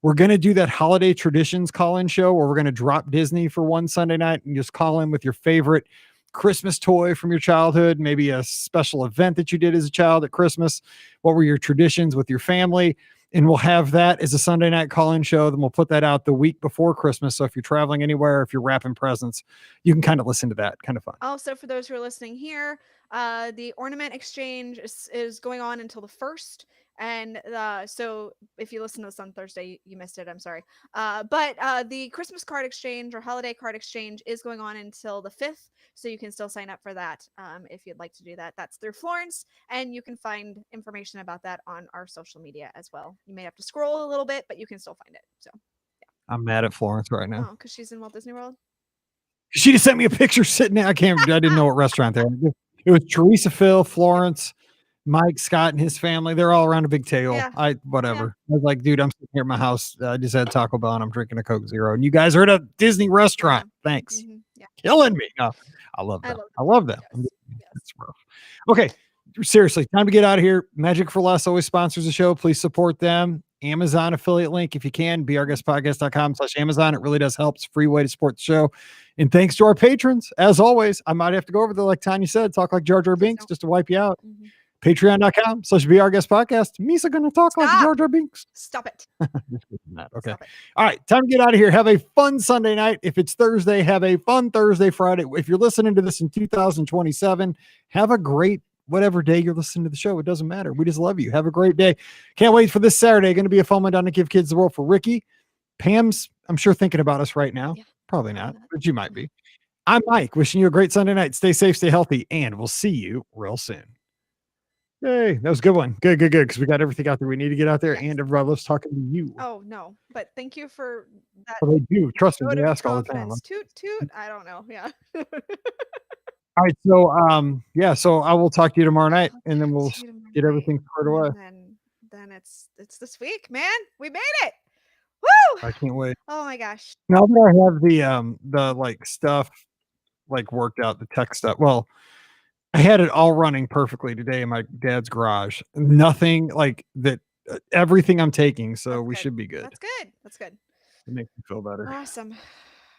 A: we're gonna do that holiday traditions call-in show where we're gonna drop Disney for one Sunday night and just call in with your favorite Christmas toy from your childhood, maybe a special event that you did as a child at Christmas. What were your traditions with your family? And we'll have that as a Sunday night call-in show. Then we'll put that out the week before Christmas. So if you're traveling anywhere, if you're wrapping presents, you can kind of listen to that. Kind of fun.
B: Also, for those who are listening here, the ornament exchange is going on until the 1st. And so if you listen to this on Thursday, you missed it. I'm sorry. But the Christmas card exchange or holiday card exchange is going on until the 5th. So you can still sign up for that if you'd like to do that. That's through Florence. And you can find information about that on our social media as well. You may have to scroll a little bit, but you can still find it. So yeah.
A: I'm mad at Florence right now.
B: Oh, because she's in Walt Disney World?
A: She just sent me a picture sitting there. I didn't know what restaurant there. It was Teresa, Phil, Florence, Mike, Scott, and his family. They're all around a big table. Whatever. I was like, dude, I'm sitting here at my house. I just had Taco Bell and I'm drinking a Coke Zero. And you guys are at a Disney restaurant. Thanks.
B: Mm-hmm. Yeah.
A: Killing me. No, I love them. I love them. Yes. It's rough. Okay. Seriously, time to get out of here. Magic for Less always sponsors the show. Please support them. Amazon affiliate link if you can. beourguestpodcast.com/Amazon. It really does help. It's a free way to support the show. And thanks to our patrons, as always. I might have to go over there, like Tanya said, talk like Jar Jar Binks just to wipe you out.
B: Mm-hmm.
A: Patreon.com/beourguestpodcast. Misa gonna talk like Jar Jar Binks.
B: Stop it.
A: Okay. All right. Time to get out of here. Have a fun Sunday night. If it's Thursday, have a fun Thursday, Friday. If you're listening to this in 2027, have a great whatever day you're listening to the show. It doesn't matter. We just love you. Have a great day. Can't wait for this Saturday. Going to be a fun one down to Give Kids the World for Ricky. Pam's, I'm sure, thinking about us right now. Yeah. Probably not, but you might be. I'm Mike, wishing you a great Sunday night. Stay safe, stay healthy, and we'll see you real soon. Yay, that was a good one. Good, because we got everything out there we need to get out there,
B: Yes.
A: and everybody loves talking to you.
B: Oh no, but thank you for that.
A: Oh, they do. Trust me,
B: vote
A: they
B: of
A: ask all the time.
B: confidence. Toot toot. I don't know. Yeah.
A: All right, so yeah, so I will talk to you tomorrow night, and then we'll
B: Talk to you tomorrow
A: get
B: night,
A: everything squared away.
B: and then it's this week, man. We made it. Woo!
A: I can't wait.
B: Oh my gosh.
A: Now that I have the like stuff like worked out, the tech stuff. Well, I had it all running perfectly today in my dad's garage. Nothing like that. Everything I'm taking, so
B: That's
A: we
B: good.
A: should be good.
B: That's good. That's good.
A: It makes me feel better.
B: Awesome.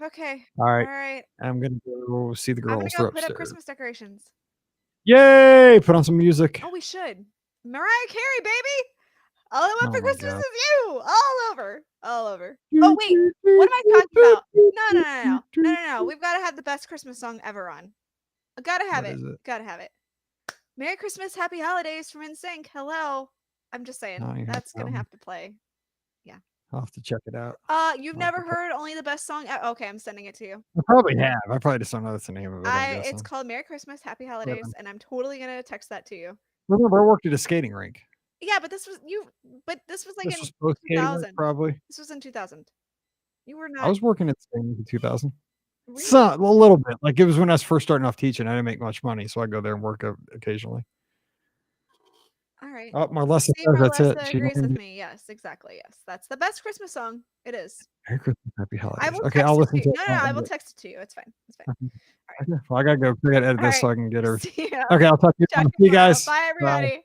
B: Okay.
A: All
B: All
A: right,
B: right.
A: I'm gonna go see the
B: I'm gonna
A: girls.
B: go
A: They're
B: put up
A: upstairs.
B: Christmas decorations.
A: Yay! Put on some music.
B: Oh, we should. Mariah Carey, baby. All I want
A: Oh
B: for
A: my
B: Christmas
A: God.
B: is you. All over. All over. Oh wait. What am I talking about? No. We've got to have the best Christmas song ever on. I gotta have
A: What
B: it.
A: is it?
B: Gotta have it. Merry Christmas, Happy Holidays from NSYNC. Hello. I'm just saying
A: Oh, you have
B: that's
A: that
B: gonna
A: one.
B: have to play.
A: I'll have to check it out.
B: You've
A: I'll
B: never
A: have to
B: heard Only the Best Song? Okay, I'm sending it to you.
A: I probably have. I probably just don't know that's the name of it. I'm
B: It's
A: guessing.
B: called Merry Christmas, Happy Holidays, and I'm totally gonna text that to you.
A: Remember, I worked at a skating rink.
B: Yeah, but this was like
A: This
B: in
A: was post skating rink,
B: 2000.
A: probably.
B: This was in 2000. You were
A: I
B: not
A: was working at skating rink in 2000.
B: really?
A: So a little bit. Like it was when I was first starting off teaching. I didn't make much money, so I go there and work occasionally.
B: All right.
A: Oh, Marlessa
B: See,
A: says that's it.
B: Marlessa
A: She
B: agrees with
A: named it.
B: me. Yes, exactly. Yes, that's the best Christmas song. It is.
A: Merry Christmas, Happy
B: I
A: Holidays.
B: will
A: Okay,
B: text
A: I'll
B: it
A: listen
B: to
A: to
B: you.
A: it.
B: No, I will text it to you. It's fine. It's fine.
A: Okay, well, I gotta go. I gotta edit
B: All
A: this so
B: right.
A: I can get her.
B: See ya.
A: Okay, I'll talk to you.
B: Talk
A: See
B: to you
A: you
B: tomorrow.
A: guys.
B: Bye, everybody.